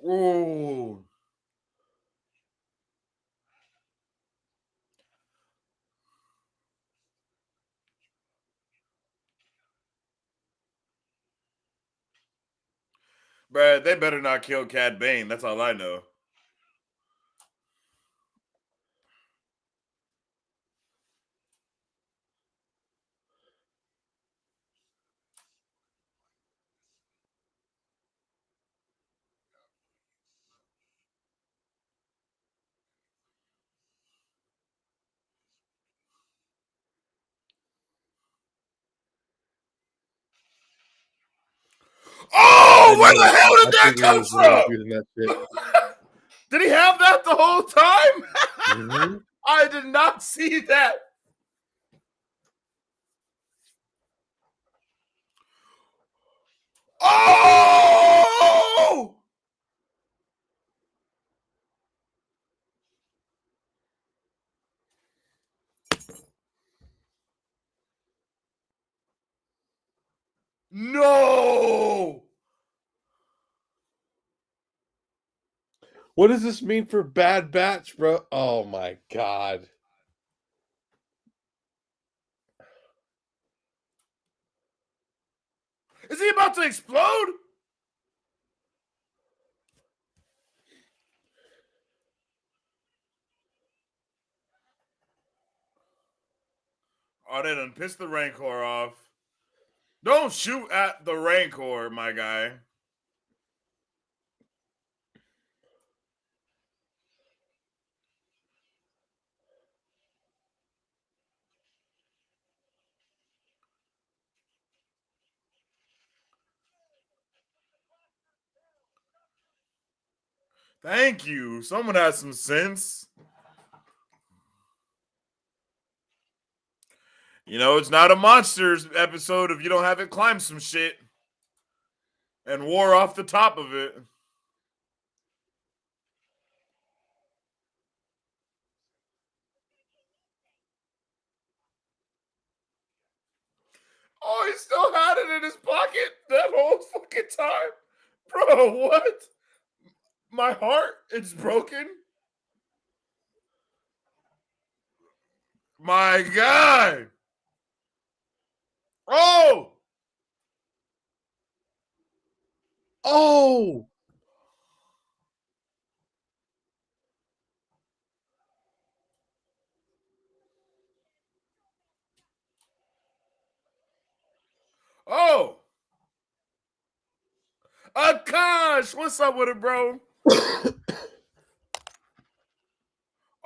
Speaker 1: Oh, bruh, they better not kill Cad Bane. That's all I know. Where'd that
Speaker 2: figured he
Speaker 1: come
Speaker 2: was gonna end up
Speaker 1: from?
Speaker 2: using that shit.
Speaker 1: Did he have that the whole time?
Speaker 2: Mhm.
Speaker 1: I did not see that. Oh! No!
Speaker 2: What does this mean for Bad Batch, bro? Oh my god.
Speaker 1: Is he about to explode? Oh, they done pissed the Rancor off. Don't shoot at the Rancor, my guy. Thank you. Someone has some sense. You know, it's not a monsters episode if you don't have it climb some shit and war off the top of it. Oh, he still had it in his pocket that whole fucking time. Bro, what? My heart, it's broken. My God. Oh!
Speaker 2: Oh!
Speaker 1: Oh! Akash! What's up with it, bro?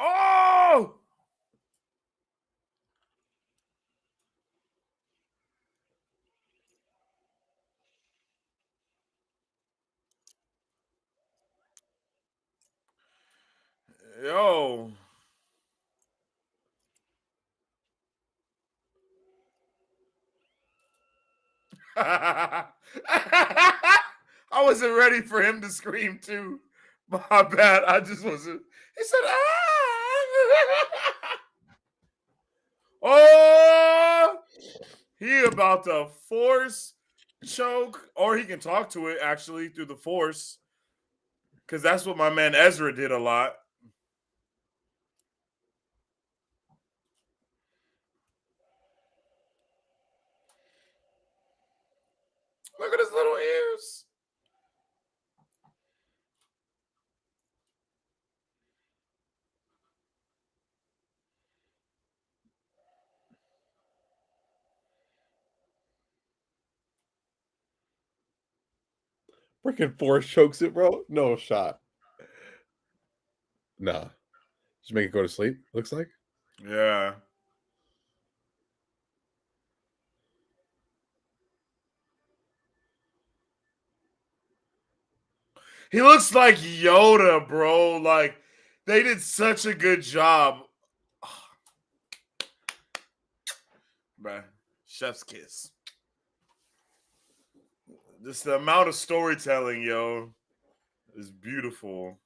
Speaker 1: Oh! Yo. I wasn't ready for him to scream too. My bad. I just wasn't. He said, ah! Oh! He about to force choke, or he can talk to it actually through the force, because that's what my man Ezra did a lot. Look at his little ears.
Speaker 2: Freaking Forrest chokes it, bro. No shot. Nah. Just make it go to sleep, looks like.
Speaker 1: Yeah. He looks like Yoda, bro. Like, they did such a good job. Bruh. Chef's kiss. Just the amount of storytelling, yo, is beautiful.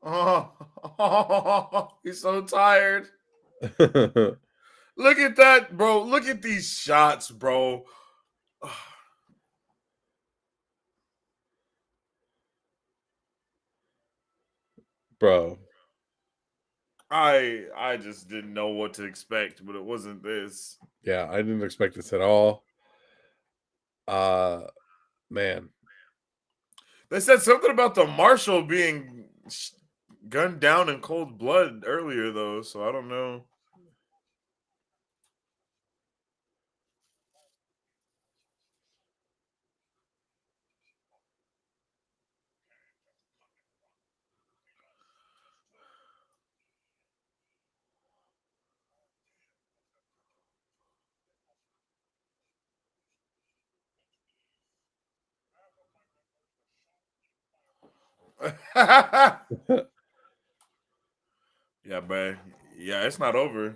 Speaker 1: Oh, he's so tired. Look at that, bro. Look at these shots, bro.
Speaker 2: Bro.
Speaker 1: I just didn't know what to expect, but it wasn't this.
Speaker 2: Yeah, I didn't expect this at all. Man.
Speaker 1: They said something about the marshal being gunned down in cold blood earlier, though, so I don't know. Yeah, but yeah, it's not over.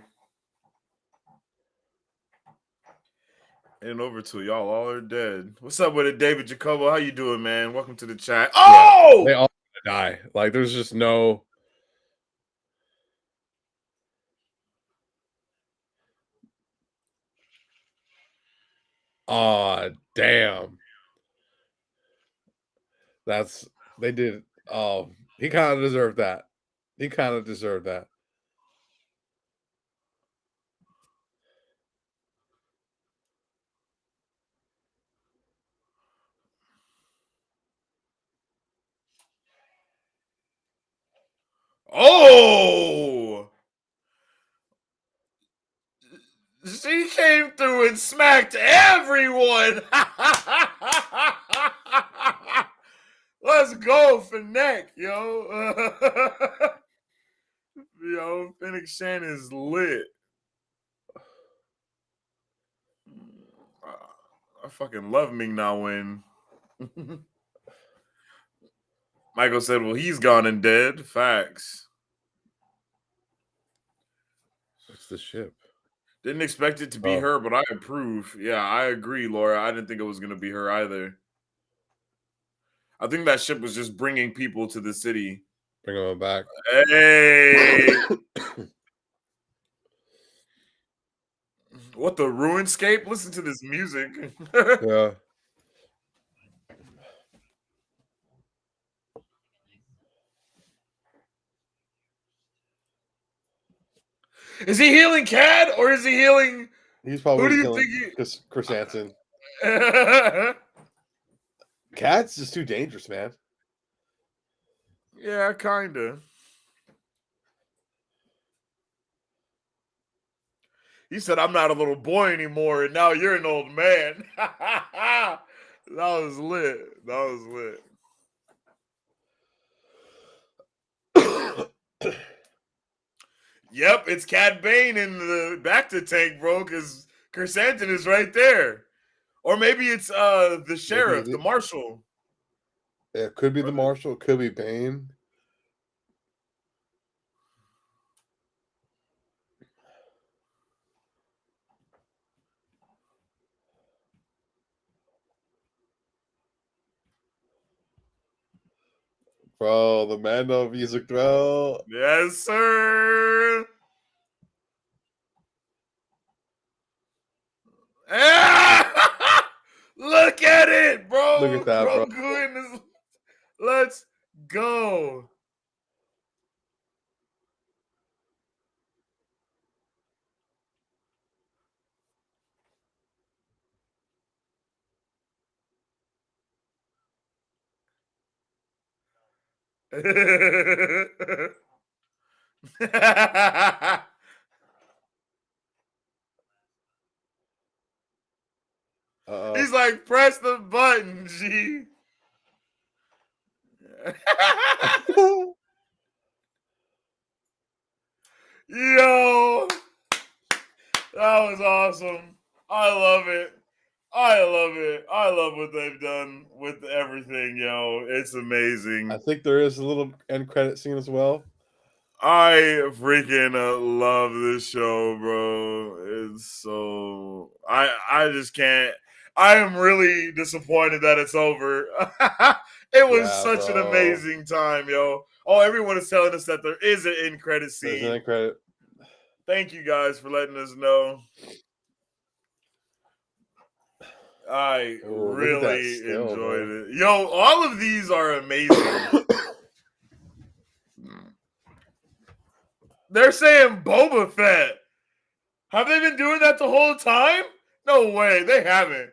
Speaker 1: Ain't over till y'all all are dead. What's up with it, David Jacobo? How you doing, man? Welcome to the chat.
Speaker 2: Yeah, they
Speaker 1: Oh,
Speaker 2: all die. Like, there's just no. Oh, damn. They did. Oh, he kind of deserved that. He kind of deserved that.
Speaker 1: oh! She came through and smacked everyone. Let's go, Fennec, yo. Yo, Fennec Shand is lit. I fucking love Ming Na Wen. Michael said, well, he's gone and dead. Facts.
Speaker 2: It's the ship.
Speaker 1: Didn't expect it to be her, but I approve. Yeah, I agree, Laura. I didn't think it was going to be her either. I think that ship was just bringing people to the city.
Speaker 2: Bring them back.
Speaker 1: Hey! What the ruinscape? Listen to this music.
Speaker 2: Yeah.
Speaker 1: Is he healing Cad or is he healing?
Speaker 2: He's
Speaker 1: Who
Speaker 2: probably
Speaker 1: do you
Speaker 2: killing
Speaker 1: think
Speaker 2: Chris Hansen.
Speaker 1: he?
Speaker 2: Cat's just too dangerous, man.
Speaker 1: Yeah, kinda. He said, "I'm not a little boy anymore, and now you're an old man." That was lit. That was lit. Yep, it's Cad Bane in the back to tank, bro, because Chrysanthemum is right there. Or maybe it's the sheriff, the marshal.
Speaker 2: It could be the marshal, it could be Bane. Bro, the Mando music, bro.
Speaker 1: Yes, sir. Look at it, bro.
Speaker 2: Look at that, bro.
Speaker 1: Grogu in this. Let's go. He's like, press the button, G. Yo, that was awesome. I love it. I love it. I love what they've done with everything, yo. It's amazing.
Speaker 2: I think there is a little end credit scene as well.
Speaker 1: I freaking love this show, bro. It's so I just can't. I am really disappointed that it's over. It was such an amazing time, yo. Oh, everyone is telling us that there is an end credit scene.
Speaker 2: There's an end credit.
Speaker 1: Thank you guys for letting us know. I really enjoyed it. Yo, all of these are amazing. They're saying Boba Fett. Have they been doing that the whole time? No way, they haven't.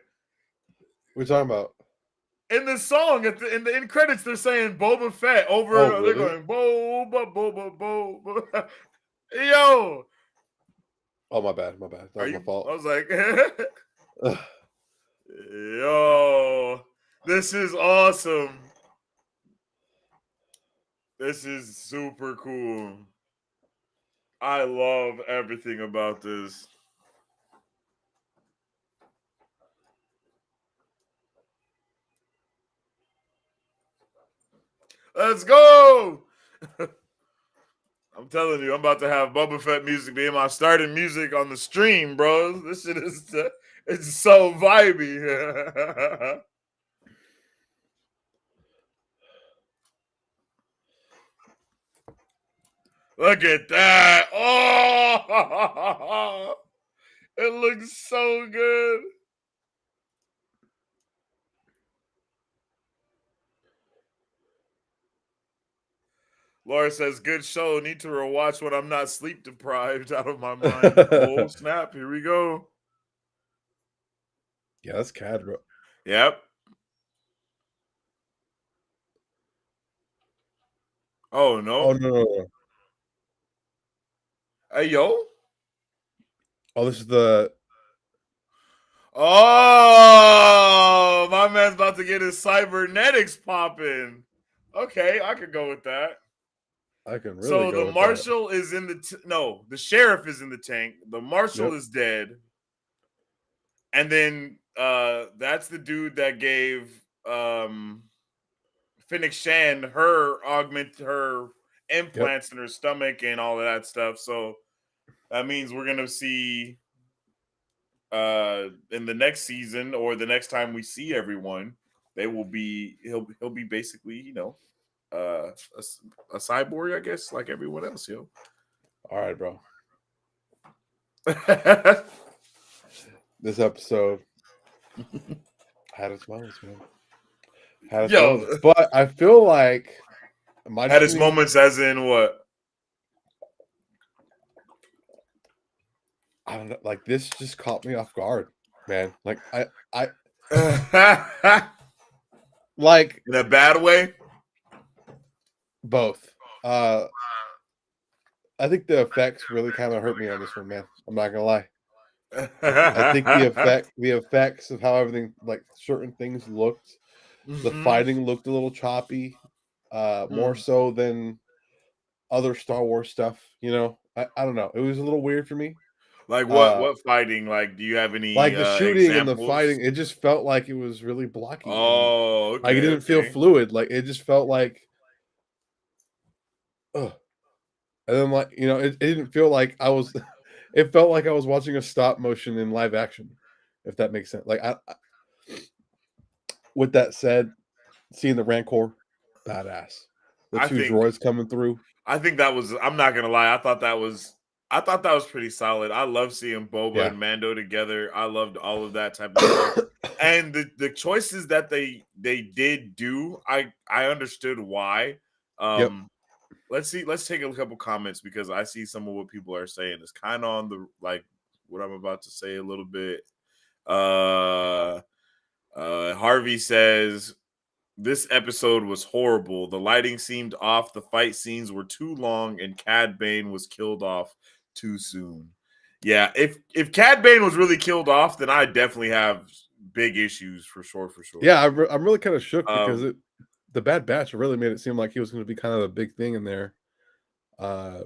Speaker 2: What are you talking about?
Speaker 1: in the song in the end credits, they're saying Boba Fett
Speaker 2: Oh,
Speaker 1: over. They're
Speaker 2: really?
Speaker 1: going Boba Boba Boba. Yo,
Speaker 2: Oh, my bad. My bad. That
Speaker 1: are
Speaker 2: was my
Speaker 1: you? I
Speaker 2: fault.
Speaker 1: was like,
Speaker 2: Ugh.
Speaker 1: yo, this is awesome. This is super cool. I love everything about this. Let's go. I'm telling you, I'm about to have Boba Fett music being my starting music on the stream, bro. This shit is it's so vibey. Look at that. Oh, it looks so good. Laura says, good show. Need to rewatch when I'm not sleep deprived out of my mind. Oh, snap. Here we go.
Speaker 2: Yeah, that's Cad, bro.
Speaker 1: Yep. Oh,
Speaker 2: Oh,
Speaker 1: no.
Speaker 2: no.
Speaker 1: Hey, yo.
Speaker 2: Oh, this is the.
Speaker 1: Oh, my man's about to get his cybernetics popping. Okay, I could go with that.
Speaker 2: I can really
Speaker 1: So
Speaker 2: go
Speaker 1: the
Speaker 2: with that.
Speaker 1: marshal is in the no, the sheriff is in the tank. The marshal
Speaker 2: Yep.
Speaker 1: is dead, and then that's the dude that gave Fennec Shand her
Speaker 2: Yep.
Speaker 1: implants in her stomach and all of that stuff. So that means we're gonna see in the next season or the next time we see everyone, he'll be basically, uh a, a cyborg, I guess, like everyone else, yo.
Speaker 2: All right, bro. This episode had its moments, man. Had its
Speaker 1: Yo,
Speaker 2: moments. But I feel like it might
Speaker 1: had
Speaker 2: just
Speaker 1: its
Speaker 2: be me.
Speaker 1: moments as in what?
Speaker 2: I don't know. Like this just caught me off guard, man. Like I
Speaker 1: In
Speaker 2: like
Speaker 1: a bad way?
Speaker 2: both. I think the effects really kind of hurt me on this one, man. I'm not gonna lie. I think the effects of how everything, like certain things looked, the
Speaker 1: Hmm.
Speaker 2: fighting looked a little choppy, more
Speaker 1: Mm.
Speaker 2: so than other Star Wars stuff. I don't know. It was a little weird for me.
Speaker 1: Like
Speaker 2: Uh,
Speaker 1: what fighting? Like, do you have any
Speaker 2: like the shooting and the
Speaker 1: examples?
Speaker 2: fighting, it just felt like it was really blocky and
Speaker 1: Oh,
Speaker 2: like it
Speaker 1: okay,
Speaker 2: didn't feel
Speaker 1: okay.
Speaker 2: fluid. Like it just felt like, ugh. And then like it didn't feel like I was. It felt like I was watching a stop motion in live action, if that makes sense. Like with that said, seeing the Rancor, badass. The
Speaker 1: I
Speaker 2: two
Speaker 1: think
Speaker 2: droids coming through.
Speaker 1: I think that was. I'm not gonna lie. I thought that was pretty solid. I love seeing Boba
Speaker 2: Yeah.
Speaker 1: and Mando together. I loved all of that type of stuff. And the choices that they did do, I understood why.
Speaker 2: Yep.
Speaker 1: Um, let's take a couple comments because I see some of what people are saying. It's kind of on the like what I'm about to say a little bit. Uh, Harvey says this episode was horrible. The lighting seemed off, the fight scenes were too long, and Cad Bane was killed off too soon. Yeah, if Cad Bane was really killed off, then I definitely have big issues for sure, for sure.
Speaker 2: Yeah, I'm really kind of shook because
Speaker 1: Um,
Speaker 2: the Bad Batch really made it seem like he was going to be kind of a big thing in there. Uh,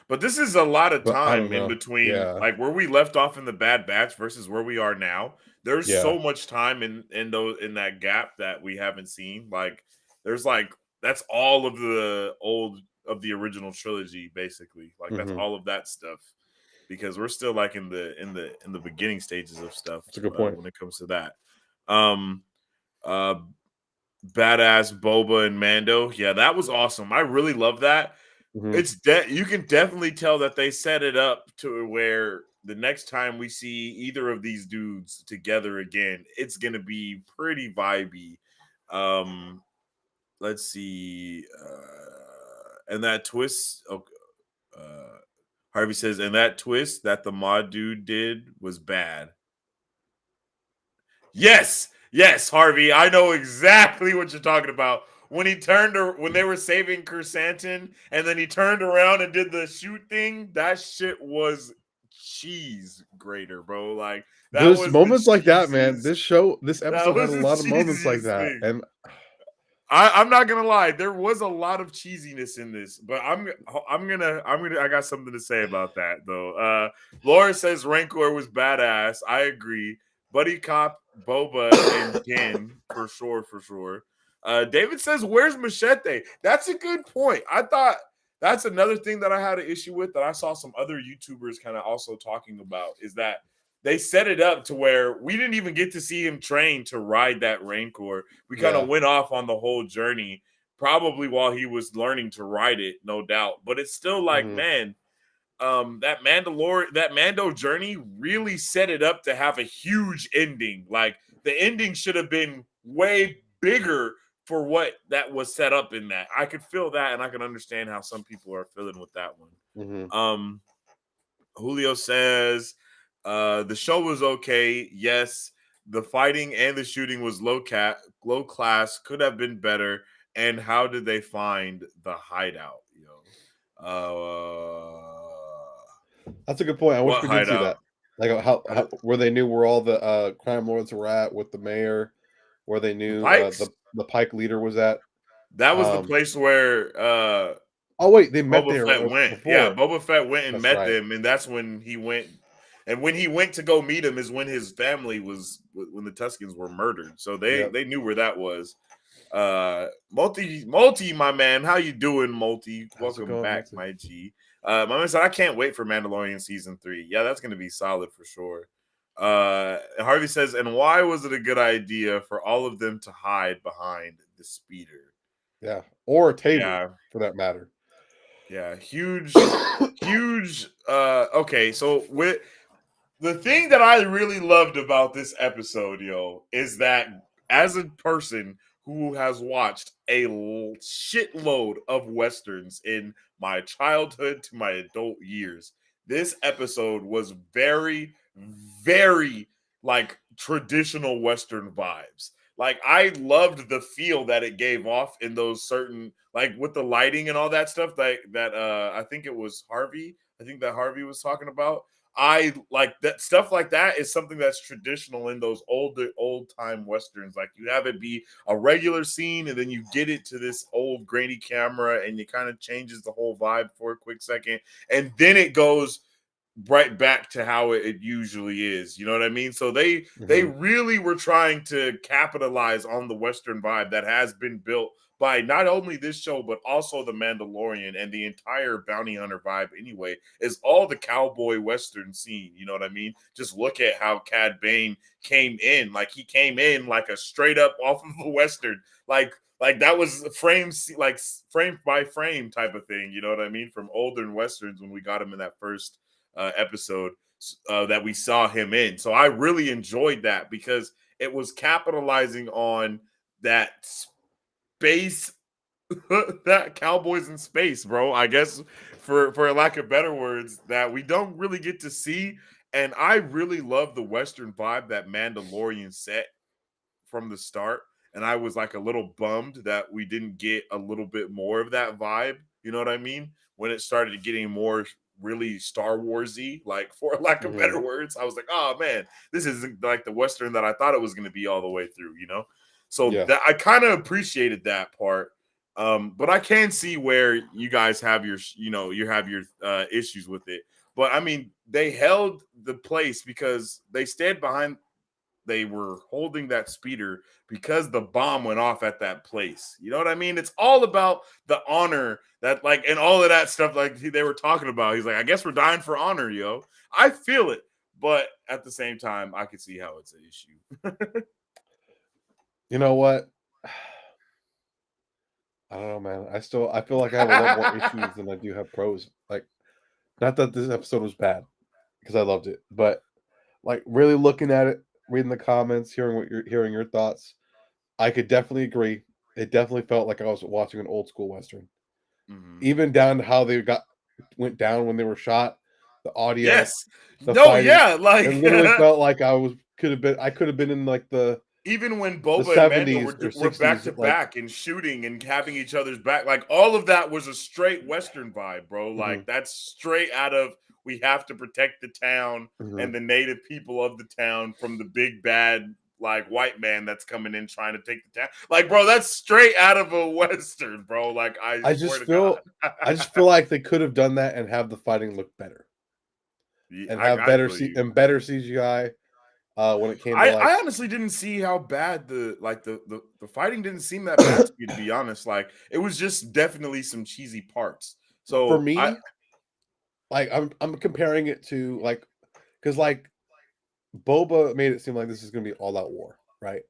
Speaker 1: but this is a lot of
Speaker 2: but I don't
Speaker 1: time in
Speaker 2: know.
Speaker 1: between,
Speaker 2: Yeah,
Speaker 1: like where we left off in the Bad Batch versus where we are now. There's
Speaker 2: yeah,
Speaker 1: so much time in that gap that we haven't seen. Like there's like that's all of the old of the original trilogy, basically. Like that's
Speaker 2: hmm
Speaker 1: all of that stuff because we're still like in the beginning stages of stuff
Speaker 2: that's a good point.
Speaker 1: when it comes to that. Um, uh, badass Boba and Mando, yeah, that was awesome. I really love that.
Speaker 2: Hmm
Speaker 1: You can definitely tell that they set it up to where the next time we see either of these dudes together again, it's gonna be pretty vibey. Um, let's see, and that twist. Oh, Harvey says, and that twist that the mod dude did was bad. Yes, Yes, Harvey, I know exactly what you're talking about. When they were saving Kersantin, and then he turned around and did the shoot thing, that shit was cheese grater, bro. Like that
Speaker 2: There's
Speaker 1: was the
Speaker 2: moments like that, man.
Speaker 1: cheesiest.
Speaker 2: This
Speaker 1: That
Speaker 2: episode had
Speaker 1: was
Speaker 2: a
Speaker 1: the
Speaker 2: lot of moments like
Speaker 1: cheesiest
Speaker 2: that,
Speaker 1: thing.
Speaker 2: and
Speaker 1: I'm not gonna lie, there was a lot of cheesiness in this, but I got something to say about that though. Laura says Rancor was badass. I agree. Buddy Cop, Boba, and Din for sure, for sure. David says, "Where's Machete?" That's a good point. I thought that's another thing that I had an issue with that I saw some other YouTubers kind of also talking about is that they set it up to where we didn't even get to see him train to ride that Rancor. We kind
Speaker 2: yeah,
Speaker 1: of went off on the whole journey, probably while he was learning to ride it, no doubt. But it's still like,
Speaker 2: hmm
Speaker 1: man, that Mando journey really set it up to have a huge ending. Like the ending should have been way bigger for what that was set up in that. I could feel that, and I can understand how some people are feeling with that one.
Speaker 2: hmm
Speaker 1: Um, Julio says the show was okay. Yes, the fighting and the shooting was low class. Could have been better. And how did they find the hideout?
Speaker 2: that's a good point. I wish
Speaker 1: What
Speaker 2: we did see
Speaker 1: hideout?
Speaker 2: that. Like how where they knew where all the crime lords were at with the mayor, where they
Speaker 1: The
Speaker 2: knew
Speaker 1: Pikes?
Speaker 2: the Pike leader was at.
Speaker 1: That was the
Speaker 2: Um,
Speaker 1: place where
Speaker 2: oh wait, they met
Speaker 1: Boba
Speaker 2: there
Speaker 1: Fett went. Yeah,
Speaker 2: before.
Speaker 1: Boba Fett went and
Speaker 2: That's
Speaker 1: met
Speaker 2: right.
Speaker 1: them, and that's when he went. And when he went to go meet him is when his family was when the Tuscans were murdered. So
Speaker 2: Yep.
Speaker 1: they knew where that was. Multi, my man, how you doing, Multi?
Speaker 2: How's it
Speaker 1: Welcome
Speaker 2: going,
Speaker 1: back,
Speaker 2: Multi?
Speaker 1: my G. My man said I can't wait for Mandalorian season 3. Yeah, that's gonna be solid for sure. Harvey says, and why was it a good idea for all of them to hide behind the speeder?
Speaker 2: Yeah, or a table
Speaker 1: Yeah,
Speaker 2: for that matter.
Speaker 1: yeah, huge. Okay, so with the thing that I really loved about this episode, yo, is that as a person who has watched a shitload of westerns in my childhood to my adult years, this episode was very, very like traditional western vibes. Like I loved the feel that it gave off in those certain like with the lighting and all that stuff that I think it was Harvey. I think that Harvey was talking about. I like that stuff like that is something that's traditional in those old time westerns. Like you have it be a regular scene and then you get it to this old grainy camera and it kind of changes the whole vibe for a quick second. And then it goes right back to how it usually is. You know what I mean? So they
Speaker 2: hmm
Speaker 1: really were trying to capitalize on the Western vibe that has been built by not only this show but also the Mandalorian and the entire bounty hunter vibe. Anyway, is all the cowboy Western scene. You know what I mean? Just look at how Cad Bane came in. Like he came in like a straight up off of a Western. Like that was frame by frame type of thing. You know what I mean? From older westerns when we got him in that first episode that we saw him in. So I really enjoyed that because it was capitalizing on that space, that cowboys in space, bro. I guess for lack of better words, that we don't really get to see. And I really love the Western vibe that Mandalorian set from the start, and I was like a little bummed that we didn't get a little bit more of that vibe. You know what I mean? When it started getting more really Star Warsy, like for lack of
Speaker 2: hmm
Speaker 1: better words, I was like, oh man, this isn't like the Western that I thought it was going to be all the way through. You know, so
Speaker 2: Yeah.
Speaker 1: that I kind of appreciated that part. But I can see where you guys have your, you have your issues with it. But I mean, they held the place because they were holding that speeder because the bomb went off at that place. You know what I mean? It's all about the honor that like and all of that stuff like they were talking about. He's like, I guess we're dying for honor, yo. I feel it, but at the same time, I can see how it's an issue.
Speaker 2: You know what? I don't know, man. I feel like I have a lot more issues than I do have pros. Like, not that this episode was bad because I loved it, but like really looking at it, reading the comments, hearing your thoughts, I could definitely agree. It definitely felt like I was watching an old school western,
Speaker 1: Mhm.
Speaker 2: even down to how they went down when they were shot, the audio,
Speaker 1: Yes.
Speaker 2: the
Speaker 1: No,
Speaker 2: fighting.
Speaker 1: yeah,
Speaker 2: It
Speaker 1: like
Speaker 2: literally felt like I could have been in like
Speaker 1: even when
Speaker 2: the
Speaker 1: Boba and Mando
Speaker 2: 70s or
Speaker 1: were back
Speaker 2: 60s,
Speaker 1: to
Speaker 2: like
Speaker 1: back and shooting and having each other's back, like all of that was a straight Western vibe, bro.
Speaker 2: mhm,
Speaker 1: Like that's straight out of we have to protect the town
Speaker 2: mhm.
Speaker 1: and the native people of the town from the big bad like white man that's coming in trying to take the town. Like, bro, that's straight out of a Western, bro. Like, I
Speaker 2: I
Speaker 1: swear
Speaker 2: just
Speaker 1: to
Speaker 2: feel
Speaker 1: God.
Speaker 2: I just feel like they could have done that and have the fighting look better
Speaker 1: Yeah,
Speaker 2: and have
Speaker 1: I feel you.
Speaker 2: better CGI when it came to
Speaker 1: I
Speaker 2: like
Speaker 1: honestly didn't see how bad the fighting didn't seem that bad to me, to be honest. Like it was just definitely some cheesy parts.
Speaker 2: for
Speaker 1: So I
Speaker 2: me, like I'm comparing it to like because like Boba made it seem like this is gonna be all out war, right?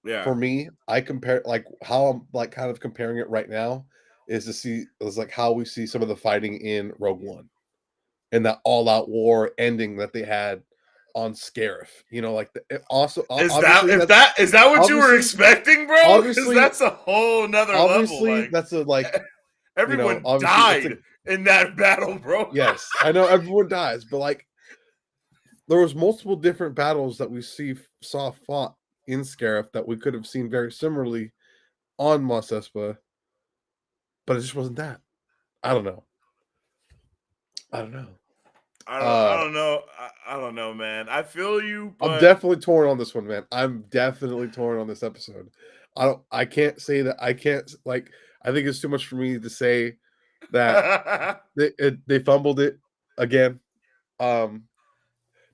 Speaker 1: yeah.
Speaker 2: For me, I compare like how I'm like kind of comparing it right now is like how we see some of the fighting in Rogue One and that all out war ending that they had on Scarif. You know, like also obviously that's
Speaker 1: Is that what you were
Speaker 2: obviously
Speaker 1: expecting, bro? Because
Speaker 2: obviously
Speaker 1: that's a whole nother level.
Speaker 2: obviously
Speaker 1: Like
Speaker 2: that's a like you know
Speaker 1: everyone
Speaker 2: obviously it's a
Speaker 1: died in that battle, bro.
Speaker 2: yes I know everyone dies, but like there was multiple different battles that we saw fought in Scarif that we could have seen very similarly on Mos Espa, but it just wasn't that. I don't know. I don't know.
Speaker 1: I
Speaker 2: Uh,
Speaker 1: don't know. I don't know, man. I feel you,
Speaker 2: I'm
Speaker 1: but
Speaker 2: definitely torn on this one, man. I'm definitely torn on this episode. I can't say that I can't like I think it's too much for me to say that they fumbled it again. Um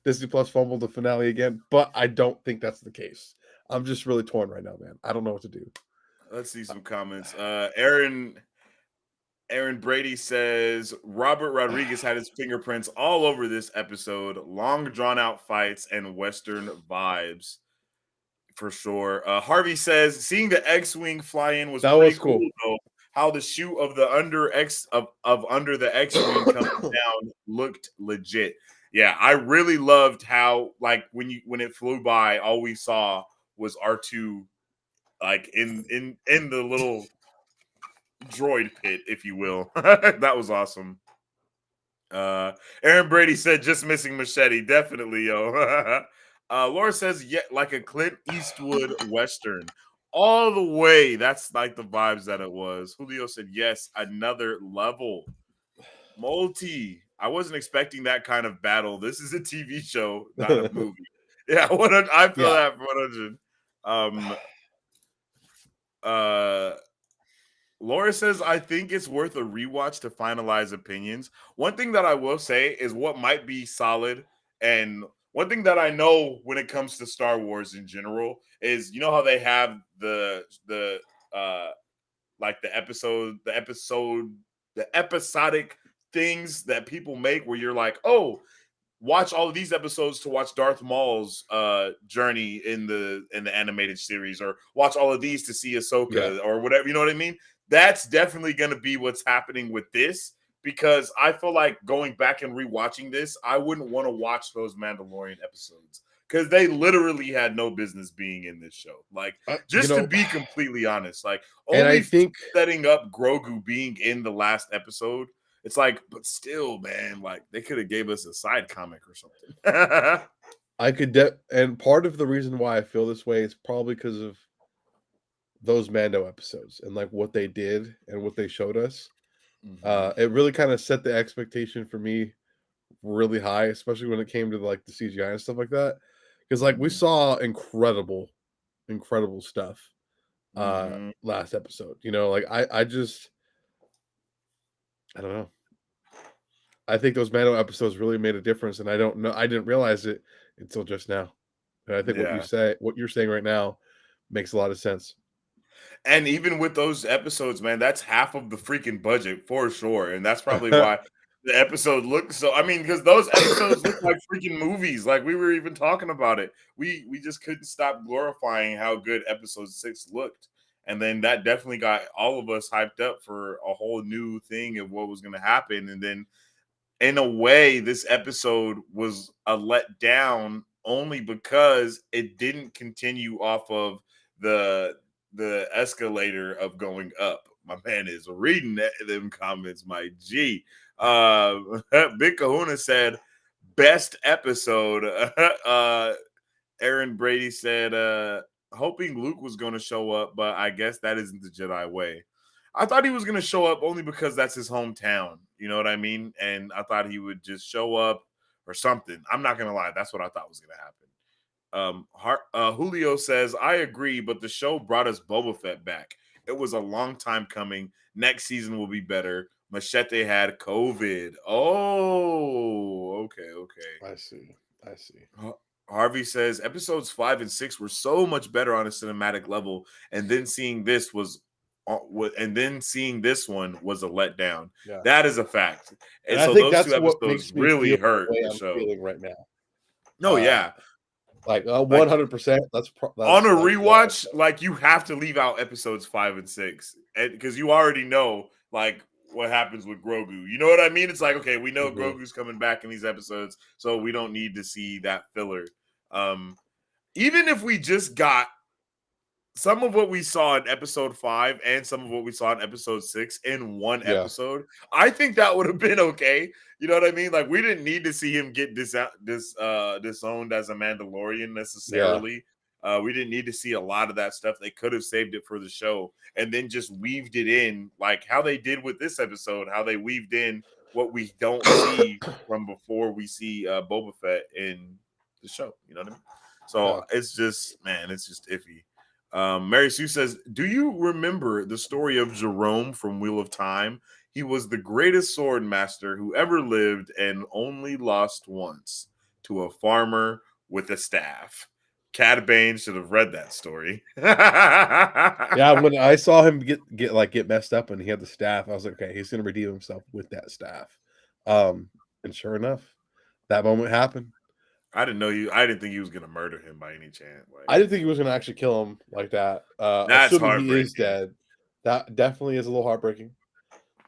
Speaker 2: Disney Plus fumbled the finale again, but I don't think that's the case. I'm just really torn right now, man. I don't know what to do.
Speaker 1: let's see some comments. Aaron Brady says Robert Rodriguez had his fingerprints all over this episode. Long drawn out fights and Western vibes for sure. Harvey says seeing the X-wing fly in was
Speaker 2: That
Speaker 1: pretty
Speaker 2: was
Speaker 1: cool
Speaker 2: cool.
Speaker 1: though. How the shoot of the under the X-wing coming down looked legit. Yeah, I really loved how like when it flew by, all we saw was R2 like in the little droid pit, if you will. That was awesome. Aaron Brady said just missing machete. Definitely, yo. Laura says, yeah, like a Clint Eastwood Western. All the way. That's like the vibes that it was. Julio said, yes, another level. Multi. I wasn't expecting that kind of battle. This is a TV show, not a movie. Yeah, I feel
Speaker 2: Yeah.
Speaker 1: that for 100. Uh Laura says, I think it's worth a rewatch to finalize opinions. One thing that I will say is what might be solid, and one thing that I know when it comes to Star Wars in general is you know how they have the like the episodic things that people make where you're like, oh, watch all of these episodes to watch Darth Maul's journey in the animated series, or watch all of these to see
Speaker 2: Yeah.
Speaker 1: Ahsoka or whatever. You know what I mean? That's definitely going to be what's happening with this because I feel like going back and rewatching this, I wouldn't want to watch those Mandalorian episodes because they literally had no business being in this show. Like,
Speaker 2: You
Speaker 1: just to
Speaker 2: know,
Speaker 1: be completely honest, like
Speaker 2: and I
Speaker 1: only
Speaker 2: think
Speaker 1: setting up Grogu being in the last episode, it's like, but still, man, like they could have gave us a side comic or something.
Speaker 2: I could and part of the reason why I feel this way is probably because of those Mando episodes and like what they did and what they showed us.
Speaker 1: Mhm.
Speaker 2: It really kind of set the expectation for me really high, especially when it came to like the CGI and stuff like that. Because like we
Speaker 1: Mhm.
Speaker 2: saw incredible stuff
Speaker 1: Mhm.
Speaker 2: last episode. You know, like I just I don't know. I think those Mando episodes really made a difference, and I don't know I didn't realize it until just now. And I think
Speaker 1: Yeah.
Speaker 2: what you're saying right now makes a lot of sense.
Speaker 1: And even with those episodes, man, that's half of the freaking budget for sure. And that's probably why the episode looks so I mean, because those episodes look like freaking movies. Like we were even talking about it. We just couldn't stop glorifying how good episode 6 looked. And then that definitely got all of us hyped up for a whole new thing of what was gonna happen. And then in a way, this episode was a letdown only because it didn't continue off of the escalator of going up. My man is reading them comments, my G. Big Kahuna said, best episode. Aaron Brady said, hoping Luke was going to show up, but I guess that isn't the Jedi way. I thought he was going to show up only because that's his hometown. You know what I mean? And I thought he would just show up or something. I'm not going to lie. That's what I thought was going to happen. Julio says, I agree, but the show brought us Boba Fett back. It was a long time coming. Next season will be better. Machete had COVID. Oh, okay.
Speaker 2: I see.
Speaker 1: Harvey says episodes 5 and 6 were so much better on a cinematic level, and then seeing this was, and then seeing this one was a letdown.
Speaker 2: Yeah.
Speaker 1: That is a fact,
Speaker 2: And
Speaker 1: and
Speaker 2: I
Speaker 1: so
Speaker 2: think
Speaker 1: those
Speaker 2: that's
Speaker 1: two
Speaker 2: what
Speaker 1: episodes
Speaker 2: makes me
Speaker 1: really
Speaker 2: feel the
Speaker 1: hurt
Speaker 2: way
Speaker 1: the
Speaker 2: I'm
Speaker 1: show.
Speaker 2: feeling right now.
Speaker 1: No, yeah,
Speaker 2: Like
Speaker 1: like
Speaker 2: 100%. That's
Speaker 1: on a
Speaker 2: what
Speaker 1: rewatch, like you have to leave out episodes 5 and 6, because you already know like what happens with Grogu. You know what I mean? It's like, okay, we know
Speaker 2: Mhm.
Speaker 1: Grogu's coming back in these episodes, so we don't need to see that filler. Even if we just got some of what we saw in episode 5 and some of what we saw in episode 6 in one
Speaker 2: Yeah.
Speaker 1: episode, I think that would have been okay. You know what I mean? Like, we didn't need to see him get disowned as a Mandalorian necessarily. We didn't need to see a lot of that stuff. They could have saved it for the show and then just weaved it in, like how they did with this episode, how they weaved in what we don't see from before we see Boba Fett in the show. You know what I mean? So it's just, man, it's just iffy. Mary Sue says, do you remember the story of Jerome from Wheel of Time? He was the greatest sword master who ever lived and only lost once to a farmer with a staff. Cad Bane should have read that story.
Speaker 2: Yeah, when I saw him get messed up and he had the staff, I was like, okay, he's gonna redeem himself with that staff. And sure enough, that moment happened.
Speaker 1: I didn't think he was gonna murder him by any chance. Like,
Speaker 2: I didn't think he was gonna actually kill him like that.
Speaker 1: that's
Speaker 2: Assuming he is
Speaker 1: heartbreaking.
Speaker 2: dead, that definitely is a little heartbreaking.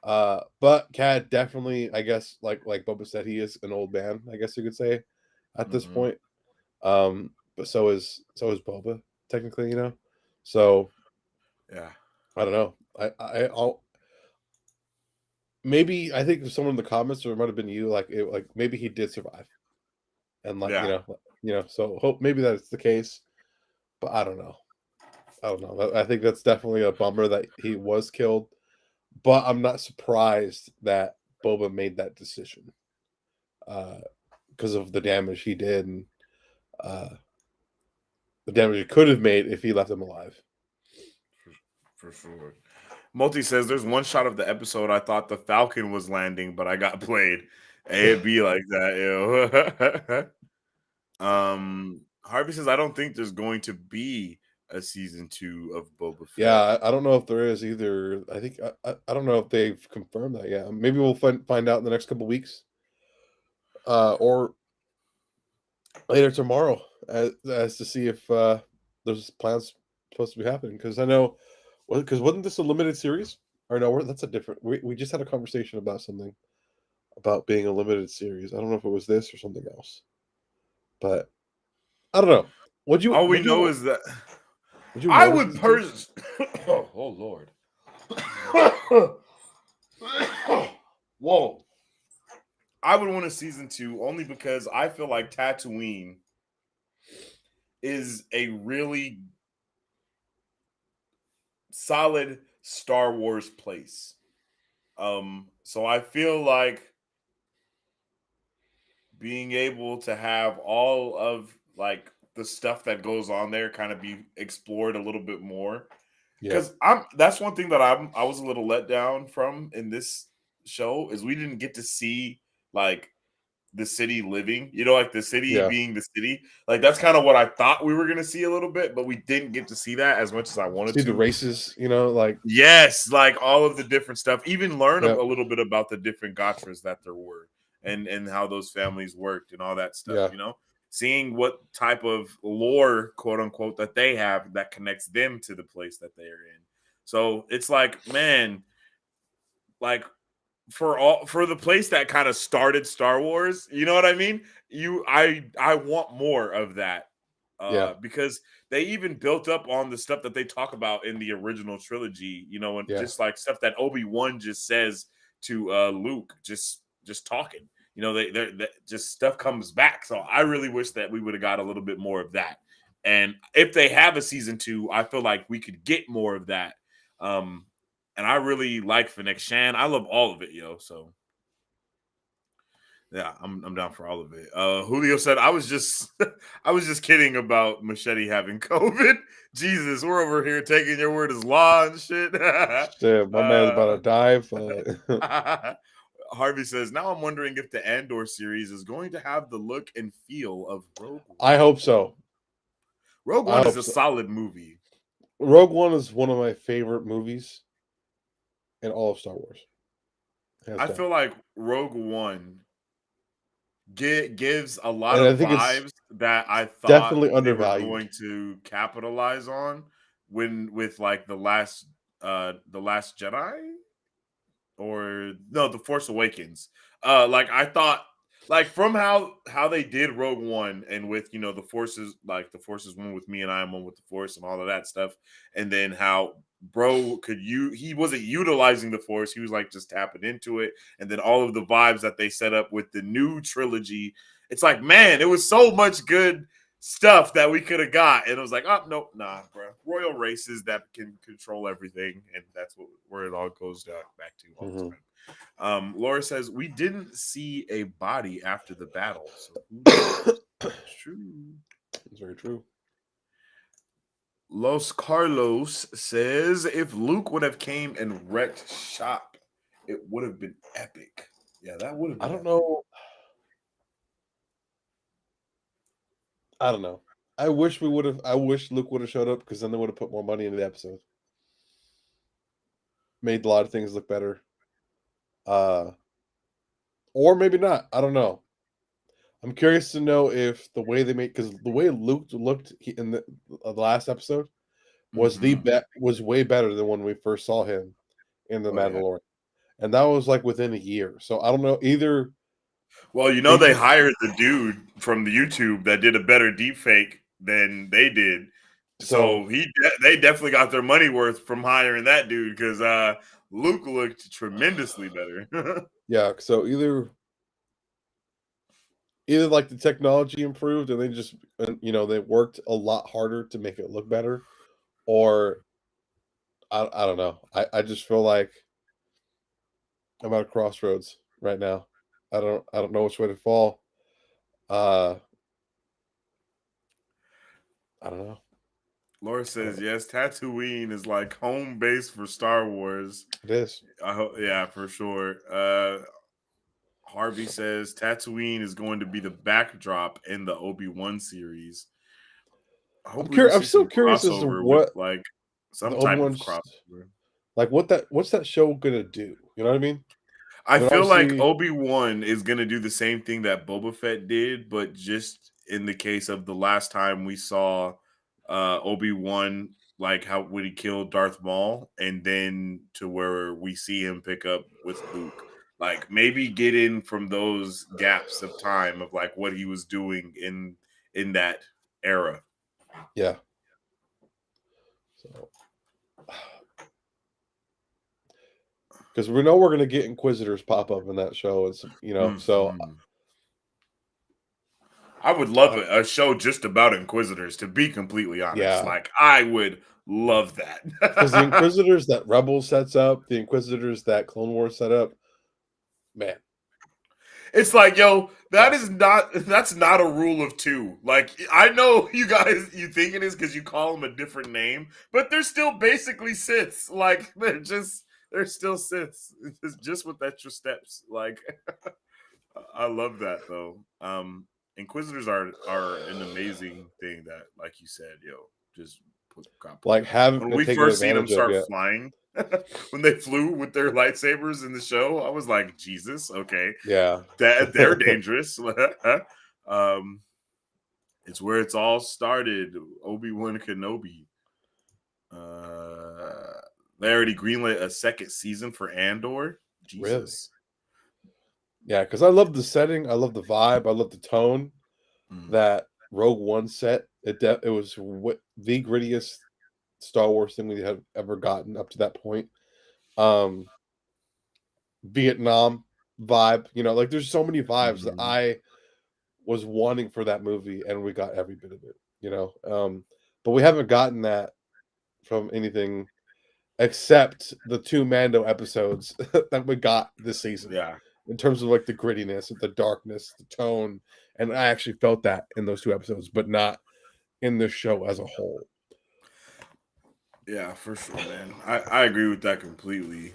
Speaker 2: But Cad definitely, I guess, like Boba said, he is an old man, I guess you could say, at this point. But so is Boba, technically, you know. So
Speaker 1: Yeah.
Speaker 2: I don't know. I'll maybe I think someone in the comments, or it might have been you, like maybe he did survive, and
Speaker 1: Yeah.
Speaker 2: So hope maybe that's the case, but I don't know. I think that's definitely a bummer that he was killed, but I'm not surprised that Boba made that decision, because of the damage he did and uh, the damage he could have made if he left him alive.
Speaker 1: For sure. Multi says there's one shot of the episode I thought the Falcon was landing, but I got played. It'd be like that, yo. Harvey says I don't think there's going to be a season 2 of Boba Fett.
Speaker 2: Yeah, I don't know if there is either. I think I don't know if they've confirmed that yet. Maybe we'll find out in the next couple weeks, or later tomorrow, as to see if there's plans supposed to be happening. Because I know, because wasn't this a limited series? Or no, that's a different. We just had a conversation about something about being a limited series. I don't know if it was this or something else, but I don't know.
Speaker 1: All we know is that
Speaker 2: Would you
Speaker 1: I
Speaker 2: want a
Speaker 1: would
Speaker 2: season two?
Speaker 1: oh Lord.
Speaker 2: Whoa.
Speaker 1: I would want a season 2 only because I feel like Tatooine is a really solid Star Wars place. So I feel like being able to have all of like the stuff that goes on there kind of be explored a little bit more.
Speaker 2: Yeah.
Speaker 1: Because that's one thing that I was a little let down from in this show is we didn't get to see like the city living, like the city
Speaker 2: Yeah.
Speaker 1: being the city. Like that's kind of what I thought we were gonna see a little bit, but we didn't get to see that as much as I wanted
Speaker 2: See
Speaker 1: to.
Speaker 2: the races, like
Speaker 1: Yes, like all of the different stuff. Even learn
Speaker 2: yeah,
Speaker 1: a little bit about the different gotchas that there were and how those families worked and all that stuff,
Speaker 2: yeah,
Speaker 1: Seeing what type of lore, quote unquote, that they have that connects them to the place that they are in. So it's like, man, like for the place that kind of started Star Wars, you know what I mean? I want more of that.
Speaker 2: yeah,
Speaker 1: Because they even built up on the stuff that they talk about in the original trilogy, and
Speaker 2: yeah.
Speaker 1: just like stuff that Obi-Wan just says to Luke, just talking. They just stuff comes back. So I really wish that we would have got a little bit more of that And if they have a season 2, I feel like we could get more of that. Um, and I really like Fennec Shand. I love all of it, yo. So yeah, I'm down for all of it. Julio said I was just I was just kidding about Machete having COVID. Jesus, we're over here taking your word as law and shit.
Speaker 2: Shit, my man's about to dive.
Speaker 1: Harvey says, now I'm wondering if the Andor series is going to have the look and feel of Rogue
Speaker 2: I
Speaker 1: One.
Speaker 2: hope so.
Speaker 1: Rogue
Speaker 2: I
Speaker 1: One is
Speaker 2: hope
Speaker 1: a
Speaker 2: so.
Speaker 1: solid movie.
Speaker 2: Rogue One is one of my favorite movies in all of Star Wars. Hands
Speaker 1: I
Speaker 2: down.
Speaker 1: feel like Rogue One gives a lot
Speaker 2: And I
Speaker 1: of
Speaker 2: think it's
Speaker 1: vibes that I thought
Speaker 2: definitely
Speaker 1: they were
Speaker 2: undervalued.
Speaker 1: going to capitalize on when with like the last Jedi, or no, the Force Awakens. Like I thought, like from how they did Rogue One, and with the forces, like the forces one with me and I am one with the Force and all of that stuff, and then how bro he wasn't utilizing the Force, he was like just tapping into it, and then all of the vibes that they set up with the new trilogy. It's like, man, it was so much good stuff that we could have got, and it was like, oh nope, nah, bro. Royal races that can control everything, and that's where it all goes back to all the
Speaker 2: Mhm.
Speaker 1: time. Laura says we didn't see a body after the battle, so who knows? It's true.
Speaker 2: It's very true.
Speaker 1: Los Carlos says if Luke would have came and wrecked shop, it would have been epic. Yeah, that would have
Speaker 2: I
Speaker 1: been
Speaker 2: don't
Speaker 1: epic.
Speaker 2: know. I don't know. I wish we would have. I wish Luke would have showed up because then they would have put more money into the episode. Made a lot of things look better. Uh, or maybe not. I don't know. I'm curious to know if the way they made because the way Luke looked in the last episode was
Speaker 1: Mm-hmm.
Speaker 2: was way better than when we first saw him in the
Speaker 1: Oh yeah.
Speaker 2: Mandalorian, and that was like within a year. So I don't know either.
Speaker 1: Well,
Speaker 2: They
Speaker 1: they
Speaker 2: just
Speaker 1: hired the dude from the YouTube that did a better deep fake than they did.
Speaker 2: so
Speaker 1: So they definitely got their money worth from hiring that dude, because Luke looked tremendously better.
Speaker 2: yeah. So either like the technology improved and they just they worked a lot harder to make it look better, or I don't know. I just feel like I'm at a crossroads right now. I don't know which way to fall. Uh, I don't know.
Speaker 1: Laura
Speaker 2: I don't
Speaker 1: says
Speaker 2: know.
Speaker 1: yes, Tatooine is like home base for Star Wars.
Speaker 2: It is.
Speaker 1: I hope, yeah, for sure. Harvey says Tatooine is going to be the backdrop in the Obi-Wan series. I hope we
Speaker 2: I'm
Speaker 1: see
Speaker 2: still
Speaker 1: some
Speaker 2: curious as to
Speaker 1: crossover with
Speaker 2: what
Speaker 1: like
Speaker 2: the
Speaker 1: some
Speaker 2: Obi
Speaker 1: type of
Speaker 2: Wan's
Speaker 1: crossover.
Speaker 2: like. What's that show gonna do? You know what I mean?
Speaker 1: I
Speaker 2: I mean,
Speaker 1: feel like
Speaker 2: obviously,
Speaker 1: Obi-Wan is gonna do the same thing that Boba Fett did, but just in the case of the last time we saw Obi-Wan, like how when he killed Darth Maul, and then to where we see him pick up with Luke. Like maybe get in from those gaps of time of like what he was doing in that era.
Speaker 2: yeah. So because we know we're gonna get Inquisitors pop up in that show. It's so
Speaker 1: Mhm. I would
Speaker 2: I
Speaker 1: love
Speaker 2: don't,
Speaker 1: a show just about Inquisitors, to be completely honest.
Speaker 2: yeah,
Speaker 1: Like, I would love
Speaker 2: because the
Speaker 1: that.
Speaker 2: Inquisitors that Rebels sets up, the Inquisitors that Clone Wars set up, man,
Speaker 1: It's like, yo,
Speaker 2: awesome.
Speaker 1: that's not a rule of two. Like, I know you guys, you think it is because you call them a different name, but they're still basically Siths. Like, they're still Siths. It's just with extra steps. Like, I love that though. Inquisitors are an amazing thing that, like you said, yo, just got put
Speaker 2: Like
Speaker 1: in.
Speaker 2: haven't
Speaker 1: When
Speaker 2: been
Speaker 1: we
Speaker 2: taken
Speaker 1: first seen them
Speaker 2: advantage of
Speaker 1: start
Speaker 2: yet.
Speaker 1: flying, when they flew with their lightsabers in the show, I was like, Jesus, okay,
Speaker 2: Yeah.
Speaker 1: that they're dangerous. um, it's where it's all started. Obi-Wan Kenobi. Uh, they already greenlit a second season for Andor.
Speaker 2: Really?
Speaker 1: Jesus.
Speaker 2: Yeah, because I love the setting, I love the vibe, I love the tone
Speaker 1: Mm.
Speaker 2: that Rogue One set. It was the grittiest Star Wars thing we have ever gotten up to that point. Um, Vietnam vibe, like there's so many vibes that
Speaker 1: Mhm.
Speaker 2: I was wanting for that movie, and we got every bit of it. you know. But we haven't gotten that from anything except the 2 Mando episodes that we got this season.
Speaker 1: Yeah.
Speaker 2: In terms of like the grittiness, the darkness, the tone, and I actually felt that in those 2 episodes, but not in the show as a whole.
Speaker 1: Yeah, for sure, man. I agree with that completely.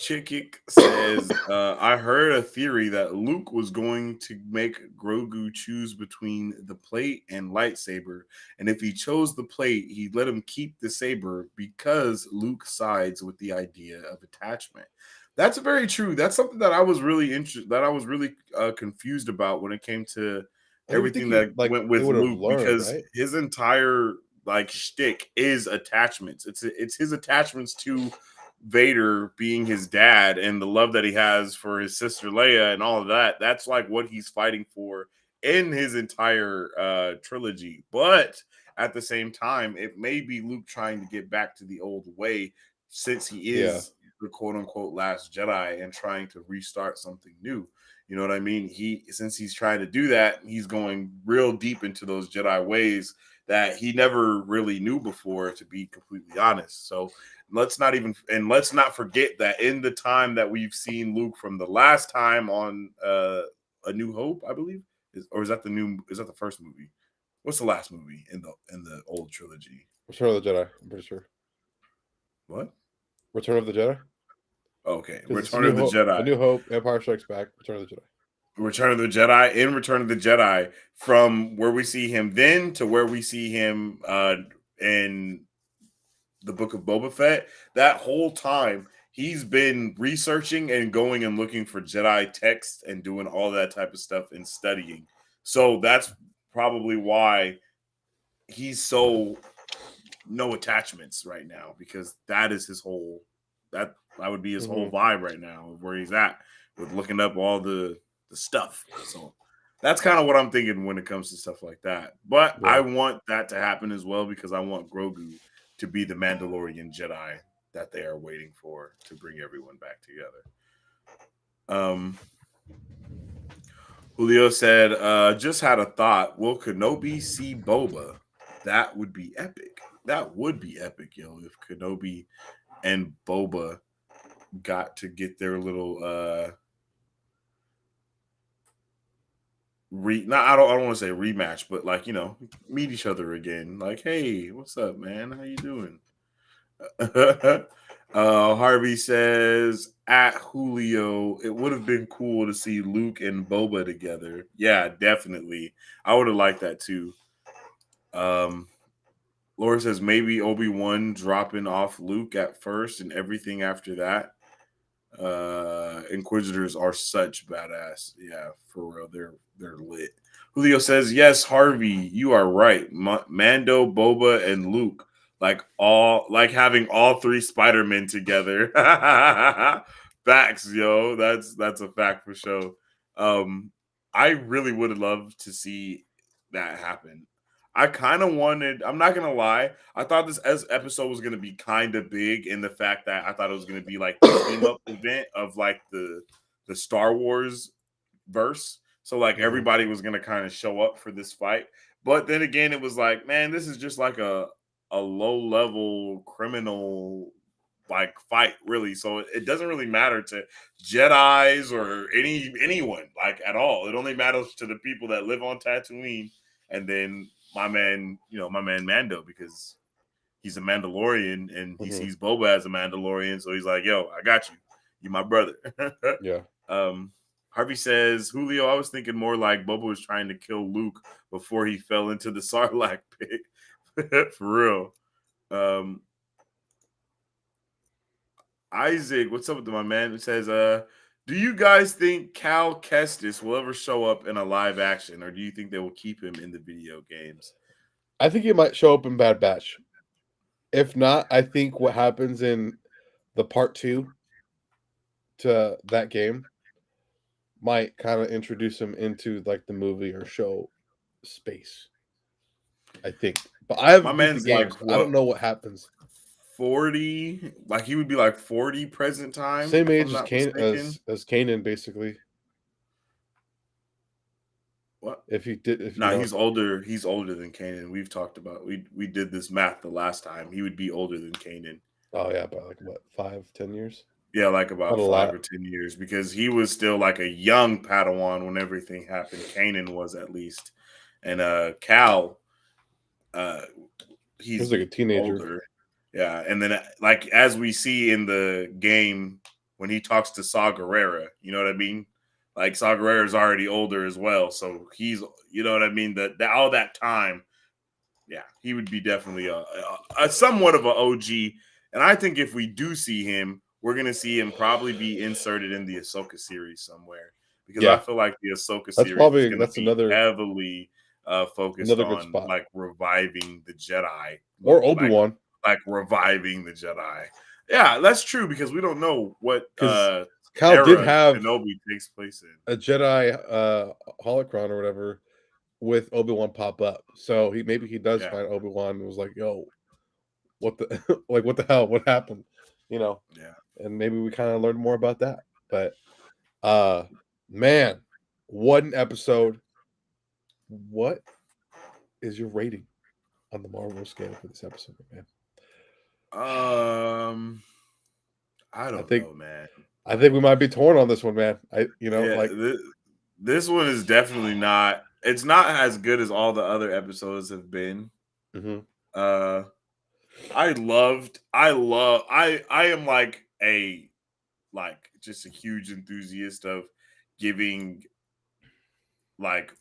Speaker 1: Chikik says, I heard a theory that Luke was going to make Grogu choose between the plate and lightsaber. And if he chose the plate, he'd let him keep the saber because Luke sides with the idea of attachment. That's very true. That's something that I was really interested, that I was really confused about when it came to
Speaker 2: You would think
Speaker 1: everything
Speaker 2: he
Speaker 1: that
Speaker 2: like
Speaker 1: went
Speaker 2: they
Speaker 1: with
Speaker 2: would have
Speaker 1: Luke,
Speaker 2: learned,
Speaker 1: because
Speaker 2: right?
Speaker 1: his entire like shtick is attachments. It's his attachments to Vader being his dad and the love that he has for his sister Leia and all of that. That's like what he's fighting for in his entire trilogy. But at the same time, it may be Luke trying to get back to the old way, since he
Speaker 2: Yeah.
Speaker 1: is the quote unquote last Jedi and trying to restart something new. You know what I mean? Since he's trying to do that, he's going real deep into those Jedi ways that he never really knew before, to be completely honest. So let's not forget that in the time that we've seen Luke from the last time on A New Hope, I believe, is that the first movie? What's the last movie in the old trilogy?
Speaker 2: Return of the Jedi, I'm pretty sure.
Speaker 1: What?
Speaker 2: Return of the Jedi?
Speaker 1: Okay,
Speaker 2: Because it's
Speaker 1: Return of the
Speaker 2: A
Speaker 1: Jedi.
Speaker 2: New Hope, Empire Strikes Back, Return of the Jedi.
Speaker 1: Return of the Jedi. In Return of the Jedi, from where we see him then to where we see him in the book of Boba Fett, that whole time he's been researching and going and looking for Jedi texts and doing all that type of stuff and studying. So that's probably why he's so no attachments right now, because that is his whole that would be his whole
Speaker 2: Mm-hmm.
Speaker 1: vibe right now of where he's at with looking up all the stuff. So that's kind of what I'm thinking when it comes to stuff like that. But I
Speaker 2: Yeah.
Speaker 1: want that to happen as well, because I want Grogu to be the Mandalorian Jedi that they are waiting for to bring everyone back together. Um, Julio said, just had a thought. Will Kenobi see Boba? That would be epic. That would be epic, yo, if Kenobi and Boba got to get their little I don't want to say rematch, but like, meet each other again. Like, hey, what's up, man? How you doing? Harvey says at Julio, it would have been cool to see Luke and Boba together. Yeah, definitely. I would have liked that too. Um, Laura says maybe Obi-Wan dropping off Luke at first and everything after that. Inquisitors are such badass. Yeah, for real. They're lit. Julio says, yes, Harvey, you are right. Mando, Boba, and Luke, like having all three Spider-Men together. Facts, yo. That's a fact for sure. I really would have loved to see that happen. I kind of wanted, I'm not gonna lie, I thought this as episode was gonna be kind of big in the fact that I thought it was gonna be like the team up event of like the Star Wars verse. So like
Speaker 2: Mm-hmm.
Speaker 1: everybody was gonna kind of show up for this fight. But then again, it was like, man, this is just like a low level criminal like fight, really. So it doesn't really matter to Jedi's or anyone like at all. It only matters to the people that live on Tatooine, and then my man Mando, because he's a Mandalorian and he
Speaker 2: Mm-hmm.
Speaker 1: sees Boba as a Mandalorian, so he's like, "Yo, I got you. You my brother."
Speaker 2: Yeah.
Speaker 1: um, Harvey says, Julio, I was thinking more like Boba was trying to kill Luke before he fell into the Sarlacc pit. For real. Um, Isaac, what's up with my man? It says, do you guys think Cal Kestis will ever show up in a live action, or do you think they will keep him in the video games?
Speaker 2: I think he might show up in Bad Batch. If not, I think what happens in the part 2 to that game might kind of introduce him into like the movie or show space. I think, but I
Speaker 1: My
Speaker 2: haven't beat the
Speaker 1: man's like
Speaker 2: games. I don't
Speaker 1: what,
Speaker 2: know what happens.
Speaker 1: 40? Like he would be like 40 present time,
Speaker 2: Same
Speaker 1: if
Speaker 2: age
Speaker 1: I'm
Speaker 2: as
Speaker 1: not mistaken.
Speaker 2: Kanan, basically.
Speaker 1: What?
Speaker 2: if
Speaker 1: No, he's older. He's older than Kanan. We've talked about we did this math the last time. He would be older than Kanan.
Speaker 2: Oh yeah, by like what 5, 10 years?
Speaker 1: Yeah, like
Speaker 2: Not
Speaker 1: about
Speaker 2: a
Speaker 1: 5 or 10 years, because he was still like a young Padawan when everything happened. Kanan was at least, and Cal, uh,
Speaker 2: He was
Speaker 1: he's
Speaker 2: like a teenager.
Speaker 1: older. Yeah, and then like as we see in the game when he talks to Saw Gerrera, you know what I mean? Like Saw Gerrera is already older as well, so he's you know what I mean. That all that time, yeah, he would be definitely a somewhat of an OG. And I think if we do see him, we're gonna see him probably be inserted in the Ahsoka series somewhere, because I
Speaker 2: Yeah,
Speaker 1: feel like the Ahsoka series is gonna
Speaker 2: that's
Speaker 1: be
Speaker 2: another
Speaker 1: heavily focused
Speaker 2: good
Speaker 1: on
Speaker 2: spot.
Speaker 1: like reviving the Jedi,
Speaker 2: Or Obi-Wan,
Speaker 1: like reviving the Jedi. Yeah, that's true, because we don't know what
Speaker 2: because Cal did
Speaker 1: era
Speaker 2: have
Speaker 1: Kenobi takes place in.
Speaker 2: a Jedi holocron or whatever with Obi-Wan pop up. So he does
Speaker 1: Yeah,
Speaker 2: find Obi-Wan and was like, "Yo, what the like what the hell? What happened?" You know,
Speaker 1: yeah.
Speaker 2: and maybe we kind of learned more about that. But uh man, what an episode. What is your rating on the Marvel scale for this episode, man?
Speaker 1: Um, I
Speaker 2: I
Speaker 1: don't
Speaker 2: think
Speaker 1: know, man.
Speaker 2: I think we might be torn on this one, man.
Speaker 1: Yeah,
Speaker 2: Like
Speaker 1: this one is definitely not. It's not as good as all the other episodes have been.
Speaker 2: mhm.
Speaker 1: Uh, I am like a just a huge enthusiast of giving like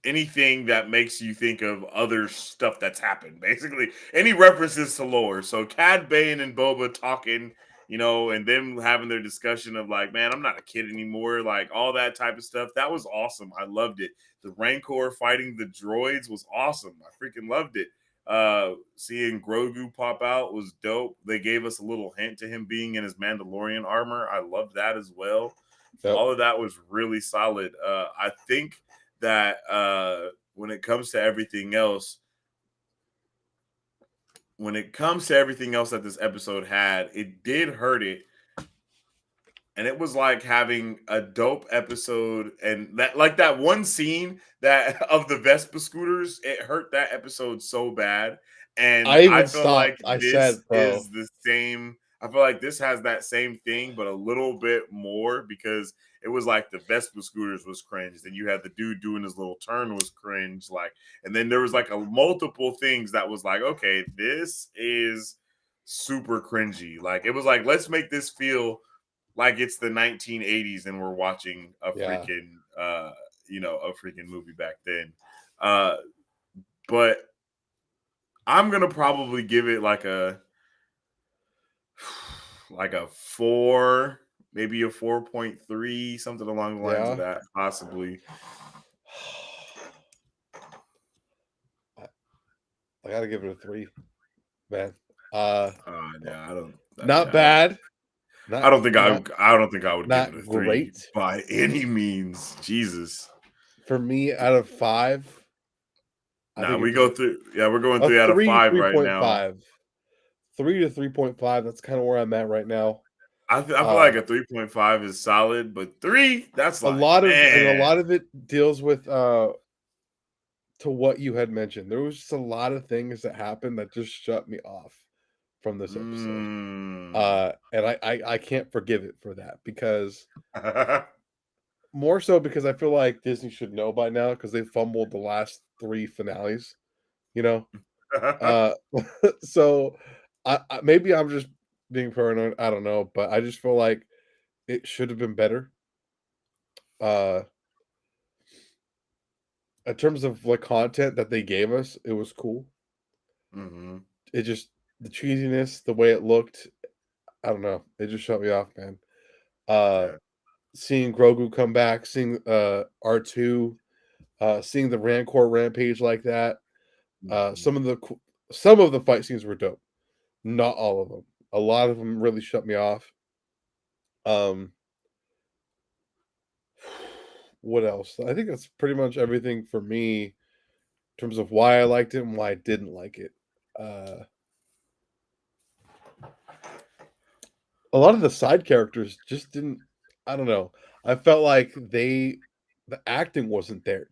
Speaker 1: anything that makes you think of other stuff that's happened. Basically, any references to lore. So Cad Bane and Boba talking, and them having their discussion of like, man, I'm not a kid anymore. Like all that type of stuff. That was awesome. I loved it. The Rancor fighting the droids was awesome. I freaking loved it. Seeing Grogu pop out was dope. They gave us a little hint to him being in his Mandalorian armor. I loved that as well.
Speaker 2: Yep.
Speaker 1: All of that was really solid. I think that when it comes to everything else, that this episode had, it did hurt it. And it was like having a dope episode, and that like that one scene that of the Vespa scooters, it hurt that episode so bad. And
Speaker 2: I
Speaker 1: I
Speaker 2: even
Speaker 1: feel like
Speaker 2: stopped. I
Speaker 1: this
Speaker 2: said,
Speaker 1: is
Speaker 2: "Bro,
Speaker 1: the same. I feel like this has that same thing, but a little bit more, because it was like the Vespa scooters was cringe. Then you had the dude doing his little turn was cringe. Like, and then there was like a multiple things that was like, okay, this is super cringy. Like, it was like, let's make this feel like it's the 1980s and we're watching a
Speaker 2: yeah,
Speaker 1: freaking a freaking movie back then. uh but I'm gonna probably give it like a 4, maybe a 4.3, something along the lines of
Speaker 2: yeah."
Speaker 1: that, possibly.
Speaker 2: I, I gotta give it a 3, man.
Speaker 1: Yeah, I don't
Speaker 2: Not
Speaker 1: yeah,
Speaker 2: bad,
Speaker 1: I
Speaker 2: not
Speaker 1: don't think
Speaker 2: not
Speaker 1: I don't think I would give it a
Speaker 2: not
Speaker 1: 3
Speaker 2: great
Speaker 1: by any means. Jesus.
Speaker 2: for me. Out of 5, I
Speaker 1: Nah,
Speaker 2: think
Speaker 1: we
Speaker 2: it just
Speaker 1: go through, yeah, we're going
Speaker 2: a
Speaker 1: 3 out of
Speaker 2: 3,
Speaker 1: 5 right now.
Speaker 2: 3.5, 3 to 3.5. That's kind of where I'm at right now.
Speaker 1: I feel like a 3.5 is solid, but 3, that's like,
Speaker 2: A
Speaker 1: man.
Speaker 2: lot of it deals with to what you had mentioned. There was just a lot of things that happened that just shut me off from this episode.
Speaker 1: Mm.
Speaker 2: And I can't forgive it for that, because more so because I feel like Disney should know by now, because they fumbled the last 3 finales, you know? Uh so maybe I'm just being paranoid, I don't know, but I just feel like it should have been better. Uh in terms of like content that they gave us, it was cool.
Speaker 1: Mhm.
Speaker 2: It just the cheesiness, the way it looked, I don't know. It just shut me off, man. Uh
Speaker 1: Yeah.
Speaker 2: Seeing Grogu come back, seeing R2, seeing the Rancor rampage like that.
Speaker 1: Mhm.
Speaker 2: Some of the fight scenes were dope. Not all of them. A lot of them really shut me off. Um what else? I think that's pretty much everything for me in terms of why I liked it and why I didn't like it. Uh a lot of the side characters just didn't, I don't know. I felt like they the acting wasn't there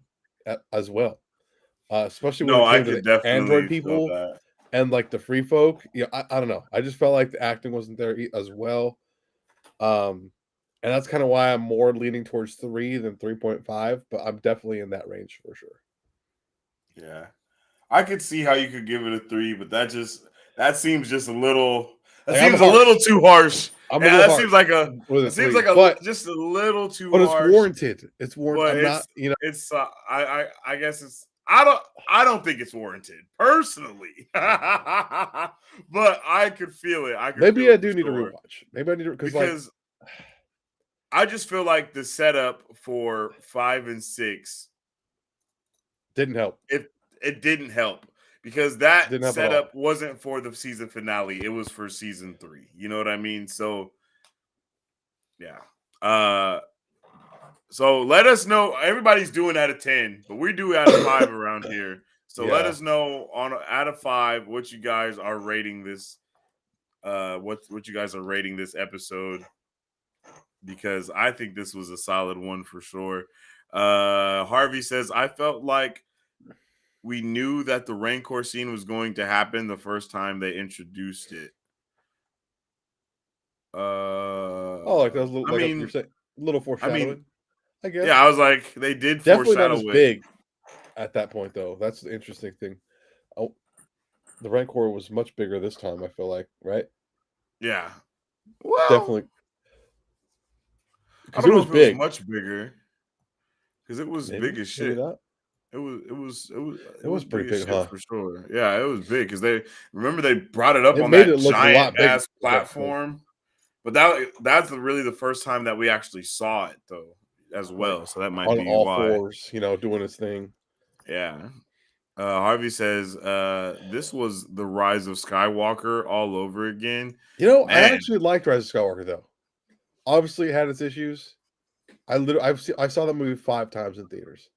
Speaker 2: as well, especially when
Speaker 1: No,
Speaker 2: it
Speaker 1: I
Speaker 2: came to
Speaker 1: could
Speaker 2: the android
Speaker 1: definitely feel
Speaker 2: people
Speaker 1: that.
Speaker 2: and like the free folk. Yeah, I don't know. I just felt like the acting wasn't there as well. And that's kind of why I'm more leaning towards 3 than 3.5, but I'm definitely in that range for sure.
Speaker 1: Yeah. I could see how you could give it a 3, but that seems just a little that
Speaker 2: Like I'm
Speaker 1: seems a little
Speaker 2: harsh.
Speaker 1: too harsh.
Speaker 2: I'm a
Speaker 1: Yeah,
Speaker 2: little
Speaker 1: that seems
Speaker 2: harsh
Speaker 1: like a
Speaker 2: with a
Speaker 1: that seems
Speaker 2: 3,
Speaker 1: like a
Speaker 2: but
Speaker 1: just a little too
Speaker 2: it's
Speaker 1: harsh,
Speaker 2: warranted. It's warranted.
Speaker 1: but
Speaker 2: I'm not,
Speaker 1: I guess it's I don't think it's warranted personally. But I could feel it. I could
Speaker 2: maybe
Speaker 1: feel
Speaker 2: I
Speaker 1: it for
Speaker 2: do need to
Speaker 1: sure
Speaker 2: rewatch. Maybe I need to because like
Speaker 1: because I just feel like the setup for 5 and 6
Speaker 2: didn't help.
Speaker 1: it it didn't help because that
Speaker 2: Didn't help at all.
Speaker 1: setup wasn't for the season finale. It was for season 3. You know what I mean? So yeah. Uh so let us know. Everybody's doing out of 10, but we do out of 5 around here. So let
Speaker 2: Yeah.
Speaker 1: us know on out of 5 what you guys are rating this what you guys are rating this episode because I think this was a solid one for sure. Harvey says I felt like we knew that the Rancor scene was going to happen the first time they introduced it.
Speaker 2: Oh, like that was a little,
Speaker 1: I
Speaker 2: like you're
Speaker 1: mean,
Speaker 2: saying, a little
Speaker 1: I mean,
Speaker 2: foreshadowing, I
Speaker 1: yeah,
Speaker 2: guess.
Speaker 1: I was like, they did
Speaker 2: Definitely not
Speaker 1: foreshadow
Speaker 2: as
Speaker 1: it.
Speaker 2: big at that point, though. That's the interesting thing. Oh, the Rancor was much bigger this time. I feel like, right?
Speaker 1: Yeah. Well,
Speaker 2: Definitely,
Speaker 1: I
Speaker 2: because
Speaker 1: don't
Speaker 2: it
Speaker 1: know
Speaker 2: was
Speaker 1: if it was
Speaker 2: big.
Speaker 1: much bigger because it was big
Speaker 2: Maybe,
Speaker 1: as
Speaker 2: maybe
Speaker 1: shit.
Speaker 2: not.
Speaker 1: It
Speaker 2: It
Speaker 1: was
Speaker 2: was
Speaker 1: big
Speaker 2: pretty
Speaker 1: as
Speaker 2: big,
Speaker 1: shit
Speaker 2: huh?
Speaker 1: for sure. Yeah, it was big because they remember they brought it up
Speaker 2: It
Speaker 1: on
Speaker 2: made
Speaker 1: that
Speaker 2: it look a
Speaker 1: giant
Speaker 2: lot bigger
Speaker 1: ass
Speaker 2: at that point.
Speaker 1: platform. But that's really the first time that we actually saw it though, as
Speaker 2: Like
Speaker 1: well. So that might
Speaker 2: on
Speaker 1: be
Speaker 2: all
Speaker 1: why.
Speaker 2: fours, doing his thing.
Speaker 1: Yeah. Harvey says, this was the rise of Skywalker all over again.
Speaker 2: I
Speaker 1: Man,
Speaker 2: actually liked Rise of Skywalker though. Obviously, it had its issues. I saw that movie 5 times in theaters.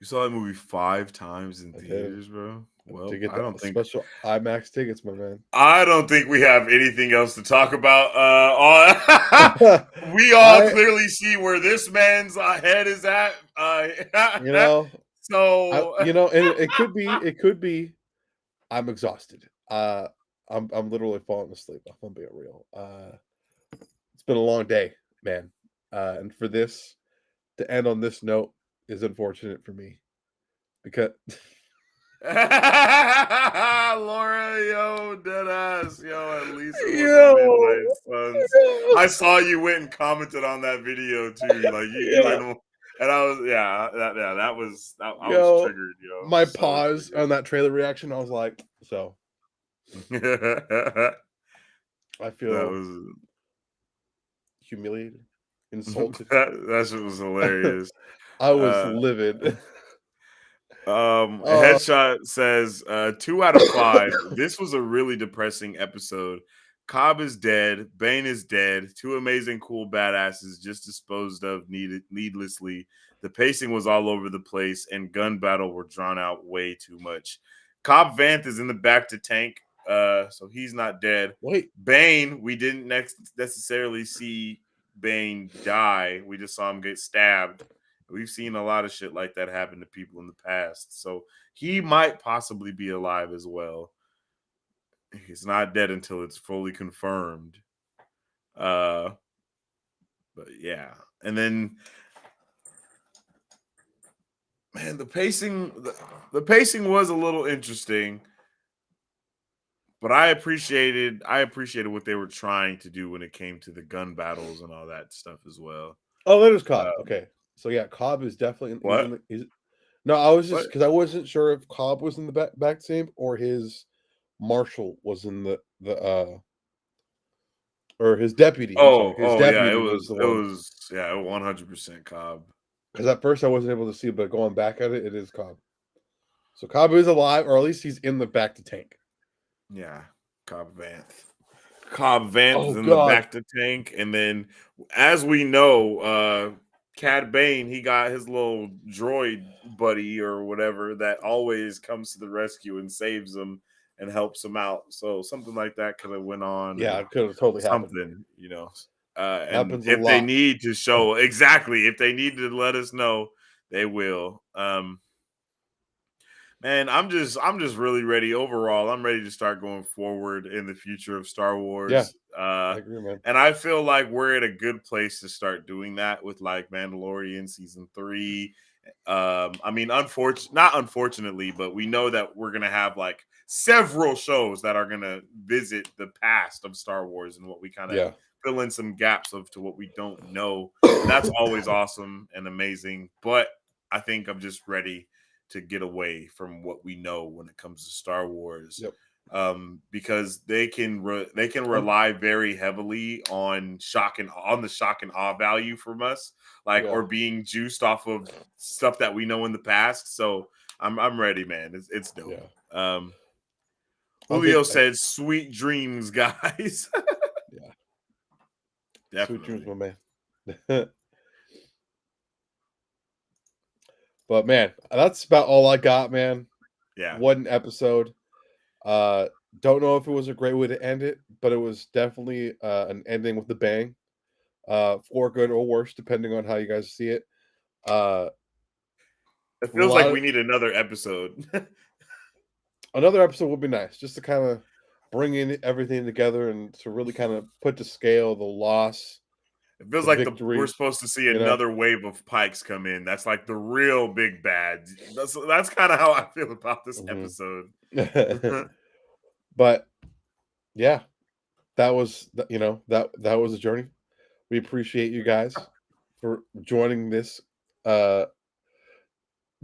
Speaker 1: you saw that movie 5 times in
Speaker 2: I did
Speaker 1: theaters, bro.
Speaker 2: to
Speaker 1: Well,
Speaker 2: get the special IMAX tickets, my man.
Speaker 1: I don't think we have anything else to talk about. We all
Speaker 2: I,
Speaker 1: clearly see where this man's head is at.
Speaker 2: you know,
Speaker 1: So
Speaker 2: and it could be. I'm exhausted. I'm literally falling asleep. If I'm being real. It's been a long day, man. And for this to end on this note is unfortunate for me because
Speaker 1: Laura, yo, dead ass, yo, at least it wasn't
Speaker 2: yo,
Speaker 1: Midnight Suns.
Speaker 2: yo,
Speaker 1: I saw you went and commented on that video too. Like you
Speaker 2: yeah,
Speaker 1: and I was I was
Speaker 2: yo,
Speaker 1: triggered, yo.
Speaker 2: my
Speaker 1: So
Speaker 2: pause on that trailer reaction. I was like, so
Speaker 1: triggered.
Speaker 2: I
Speaker 1: That
Speaker 2: feel
Speaker 1: was
Speaker 2: humiliated, insulted.
Speaker 1: that shit was hilarious.
Speaker 2: I was
Speaker 1: Uh
Speaker 2: livid. uh,
Speaker 1: Headshot says 2 out of 5. This was a really depressing episode. Cobb is dead, Bane is dead, two amazing cool badasses just disposed of needlessly. The pacing was all over the place and gun battle were drawn out way too much. Cobb Vanth is in the back to tank, so he's not dead.
Speaker 2: wait,
Speaker 1: Bane, we didn't necessarily see Bane die. We just saw him get stabbed. We've seen a lot of shit like that happen to people in the past. So he might possibly be alive as well. He's not dead until it's fully confirmed. Uh but yeah. And then man, the pacing was a little interesting, but I appreciated what they were trying to do when it came to the gun battles and all that stuff as well.
Speaker 2: oh, that is Cobb.
Speaker 1: Uh,
Speaker 2: Okay, so yeah, Cobb is definitely he's in
Speaker 1: what?
Speaker 2: the. No, I was just
Speaker 1: What?
Speaker 2: because I wasn't sure if Cobb was in the back team or his marshal was in the or his deputy. I'm sorry, his
Speaker 1: Yeah,
Speaker 2: deputy was the
Speaker 1: it
Speaker 2: one.
Speaker 1: was yeah, 100% Cobb.
Speaker 2: Because at first I wasn't able to see, but going back at it, it is Cobb. So Cobb is alive, or at least he's in the back to tank.
Speaker 1: Yeah, Cobb Vanth. Cobb Vanth is
Speaker 2: Oh
Speaker 1: in the
Speaker 2: God,
Speaker 1: back to tank, and then as we know, Cad Bane, he got his little droid buddy or whatever that always comes to the rescue and saves him and helps him out. So something like that could have went on
Speaker 2: yeah,
Speaker 1: or
Speaker 2: it could have totally happened.
Speaker 1: something. And
Speaker 2: Happens a
Speaker 1: if they
Speaker 2: lot.
Speaker 1: need to show exactly, if they need to let us know, they will. Man, I'm just really ready overall. I'm ready to start going forward in the future of Star
Speaker 2: Yeah,
Speaker 1: Wars.
Speaker 2: I agree, man.
Speaker 1: And I feel like we're at a good place to start doing that with like Mandalorian season 3. I mean, not unfortunately, but we know that we're gonna have like several shows that are gonna visit the past of Star Wars and what we kind of
Speaker 2: Yeah.
Speaker 1: fill in some gaps of to what we don't know, and that's always awesome and amazing. But I think I'm just ready to get away from what we know when it comes to Star Wars,
Speaker 2: Yep.
Speaker 1: because they can
Speaker 2: Um,
Speaker 1: rely very heavily on the shock and awe value from us, like
Speaker 2: yeah.
Speaker 1: or being juiced off of stuff that we know in the past. So I'm ready, man. It's dope.
Speaker 2: Yeah. I
Speaker 1: Julio
Speaker 2: think
Speaker 1: said, "Sweet dreams, guys."
Speaker 2: yeah. Sweet dreams,
Speaker 1: Definitely,
Speaker 2: my man. But man, that's about all I got, man.
Speaker 1: yeah.
Speaker 2: What an episode. Uh don't know if it was a great way to end it, but it was definitely an ending with a bang. For good or worse, depending on how you guys see it. Uh
Speaker 1: It
Speaker 2: a
Speaker 1: feels like
Speaker 2: lot of
Speaker 1: we need another episode.
Speaker 2: Another episode would be nice, just to kind of bring in everything together and to really kind of put to scale the loss,
Speaker 1: It feels
Speaker 2: the
Speaker 1: like we're
Speaker 2: victory,
Speaker 1: supposed to see
Speaker 2: you know.
Speaker 1: another wave of Pikes come in. That's like the real big bad. That's kind of how I feel about this
Speaker 2: Mhm.
Speaker 1: episode.
Speaker 2: But yeah, that was a journey. We appreciate you guys for joining this uh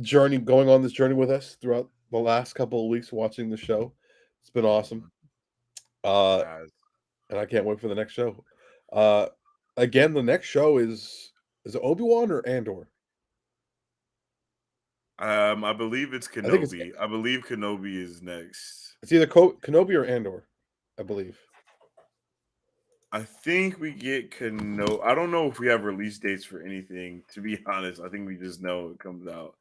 Speaker 2: journey, going on this journey with us throughout the last couple of weeks watching the show. It's been awesome.
Speaker 1: It
Speaker 2: Uh
Speaker 1: has.
Speaker 2: and I can't wait for the next show. Uh Again, the next show is it Obi-Wan or Andor?
Speaker 1: I believe it's
Speaker 2: I think it's
Speaker 1: Kenobi. I believe Kenobi is next.
Speaker 2: it's either Kenobi or Andor, I believe.
Speaker 1: I think we get Kenobi. I don't know if we have release dates for anything. To be honest, I think we just know it comes out.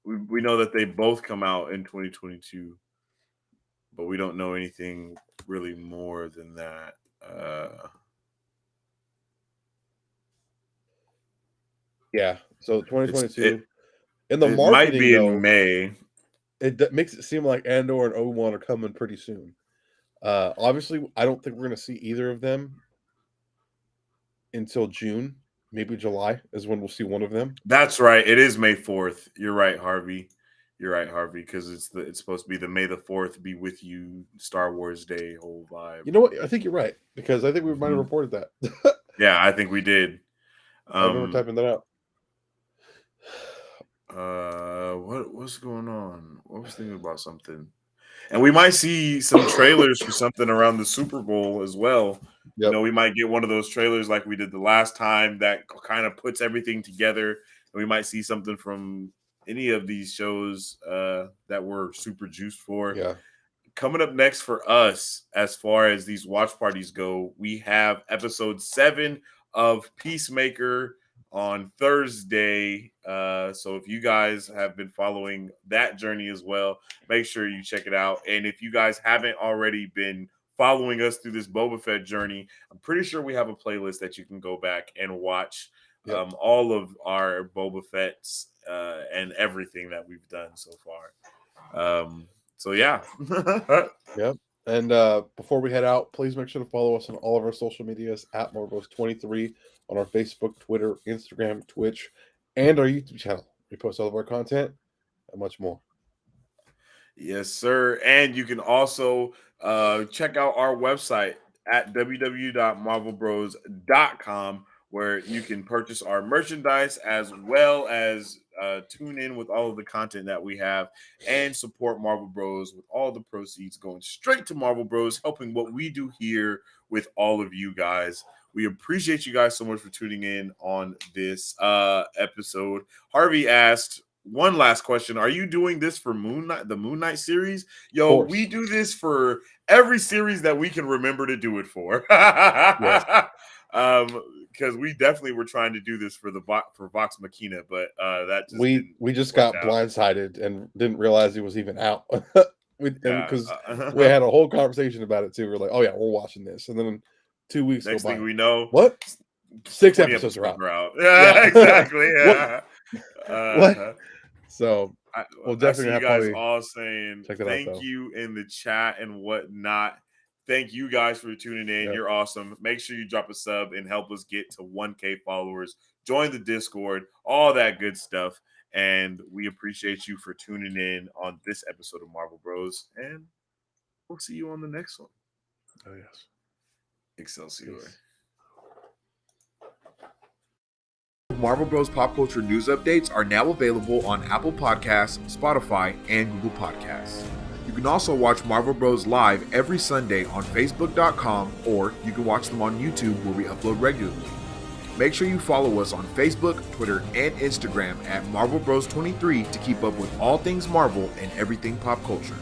Speaker 1: We know that they both come out in 2022, but we don't know anything really more than that.
Speaker 2: Yeah. So
Speaker 1: It's it
Speaker 2: 2022. In the
Speaker 1: it might
Speaker 2: marketing
Speaker 1: be in
Speaker 2: though,
Speaker 1: May.
Speaker 2: makes it seem like Andor and Obi-Wan are coming pretty soon. Obviously, I don't think we're going to see either of them until June. Maybe July is when we'll see one of them.
Speaker 1: That's right. It is May 4th. You're right, Harvey. You're right, Harvey, because it's supposed to be the May the 4th be with you Star Wars Day whole vibe.
Speaker 2: You know what? I think you're right because I think we might have
Speaker 1: Mhm.
Speaker 2: reported that.
Speaker 1: Yeah, I think we did.
Speaker 2: I remember
Speaker 1: Um
Speaker 2: typing that out.
Speaker 1: what's going on? I was thinking about something. And we might see some trailers for something around the Super Bowl as well. You
Speaker 2: Yep.
Speaker 1: know, we might get one of those trailers like we did the last time that kind of puts everything together. And we might see something from any of these shows that we're super juiced for.
Speaker 2: Yeah.
Speaker 1: Coming up next for us, as far as these watch parties go, we have episode 7 of Peacemaker on Thursday. So if you guys have been following that journey as well, make sure you check it out. And if you guys haven't already been following us through this Boba Fett journey, I'm pretty sure we have a playlist that you can go back and watch
Speaker 2: Yep.
Speaker 1: all of our Boba Fett's and everything that we've done so far. So yeah.
Speaker 2: Yep. And before we head out, please make sure to follow us on all of our social medias at Morbos23 on our Facebook, Twitter, Instagram, Twitch, and our YouTube channel. We post all of our content and much more.
Speaker 1: Yes, sir. And you can also check out our website at www.marvelbros.com, where you can purchase our merchandise as well as tune in with all of the content that we have and support Marvel Bros with all the proceeds going straight to Marvel Bros, helping what we do here with all of you guys. We appreciate you guys so much for tuning in on this episode. Harvey asked, one last question. Are you doing this for the Moon Knight series?
Speaker 2: Of
Speaker 1: Yo, we
Speaker 2: course.
Speaker 1: do this for every series that we can remember to do it for.
Speaker 2: Yes.
Speaker 1: Because we definitely were trying to do this for for Vox Machina, but that just
Speaker 2: We
Speaker 1: didn't
Speaker 2: we just
Speaker 1: work
Speaker 2: got
Speaker 1: out.
Speaker 2: blindsided and didn't realize he was even out.
Speaker 1: Yeah.
Speaker 2: Because we had a whole conversation about it too. We're like, oh yeah, we're watching this. And then 2 weeks
Speaker 1: Next
Speaker 2: go by.
Speaker 1: thing we know,
Speaker 2: What? 6
Speaker 1: 20
Speaker 2: episodes are out.
Speaker 1: out. Yeah, exactly.
Speaker 2: What? What?
Speaker 1: Uh,
Speaker 2: So
Speaker 1: I,
Speaker 2: we'll
Speaker 1: I see
Speaker 2: definitely
Speaker 1: you
Speaker 2: have
Speaker 1: guys
Speaker 2: probably
Speaker 1: all saying
Speaker 2: check that out
Speaker 1: thank
Speaker 2: though.
Speaker 1: you in the chat and whatnot. Thank you guys for tuning in.
Speaker 2: Yep.
Speaker 1: You're awesome. Make sure you drop a sub and help us get to 1K followers. Join the Discord, all that good stuff. And we appreciate you for tuning in on this episode of Marvel Bros. And we'll see you on the next one.
Speaker 2: Oh yes.
Speaker 1: Excelsior.
Speaker 2: Peace.
Speaker 3: Marvel Bros. Pop Culture news updates are now available on Apple Podcasts, Spotify, and Google Podcasts. You can also watch Marvel Bros. Live every Sunday on Facebook.com, or you can watch them on YouTube where we upload regularly. Make sure you follow us on Facebook, Twitter, and Instagram at Marvel Bros 23 to keep up with all things Marvel and everything pop culture.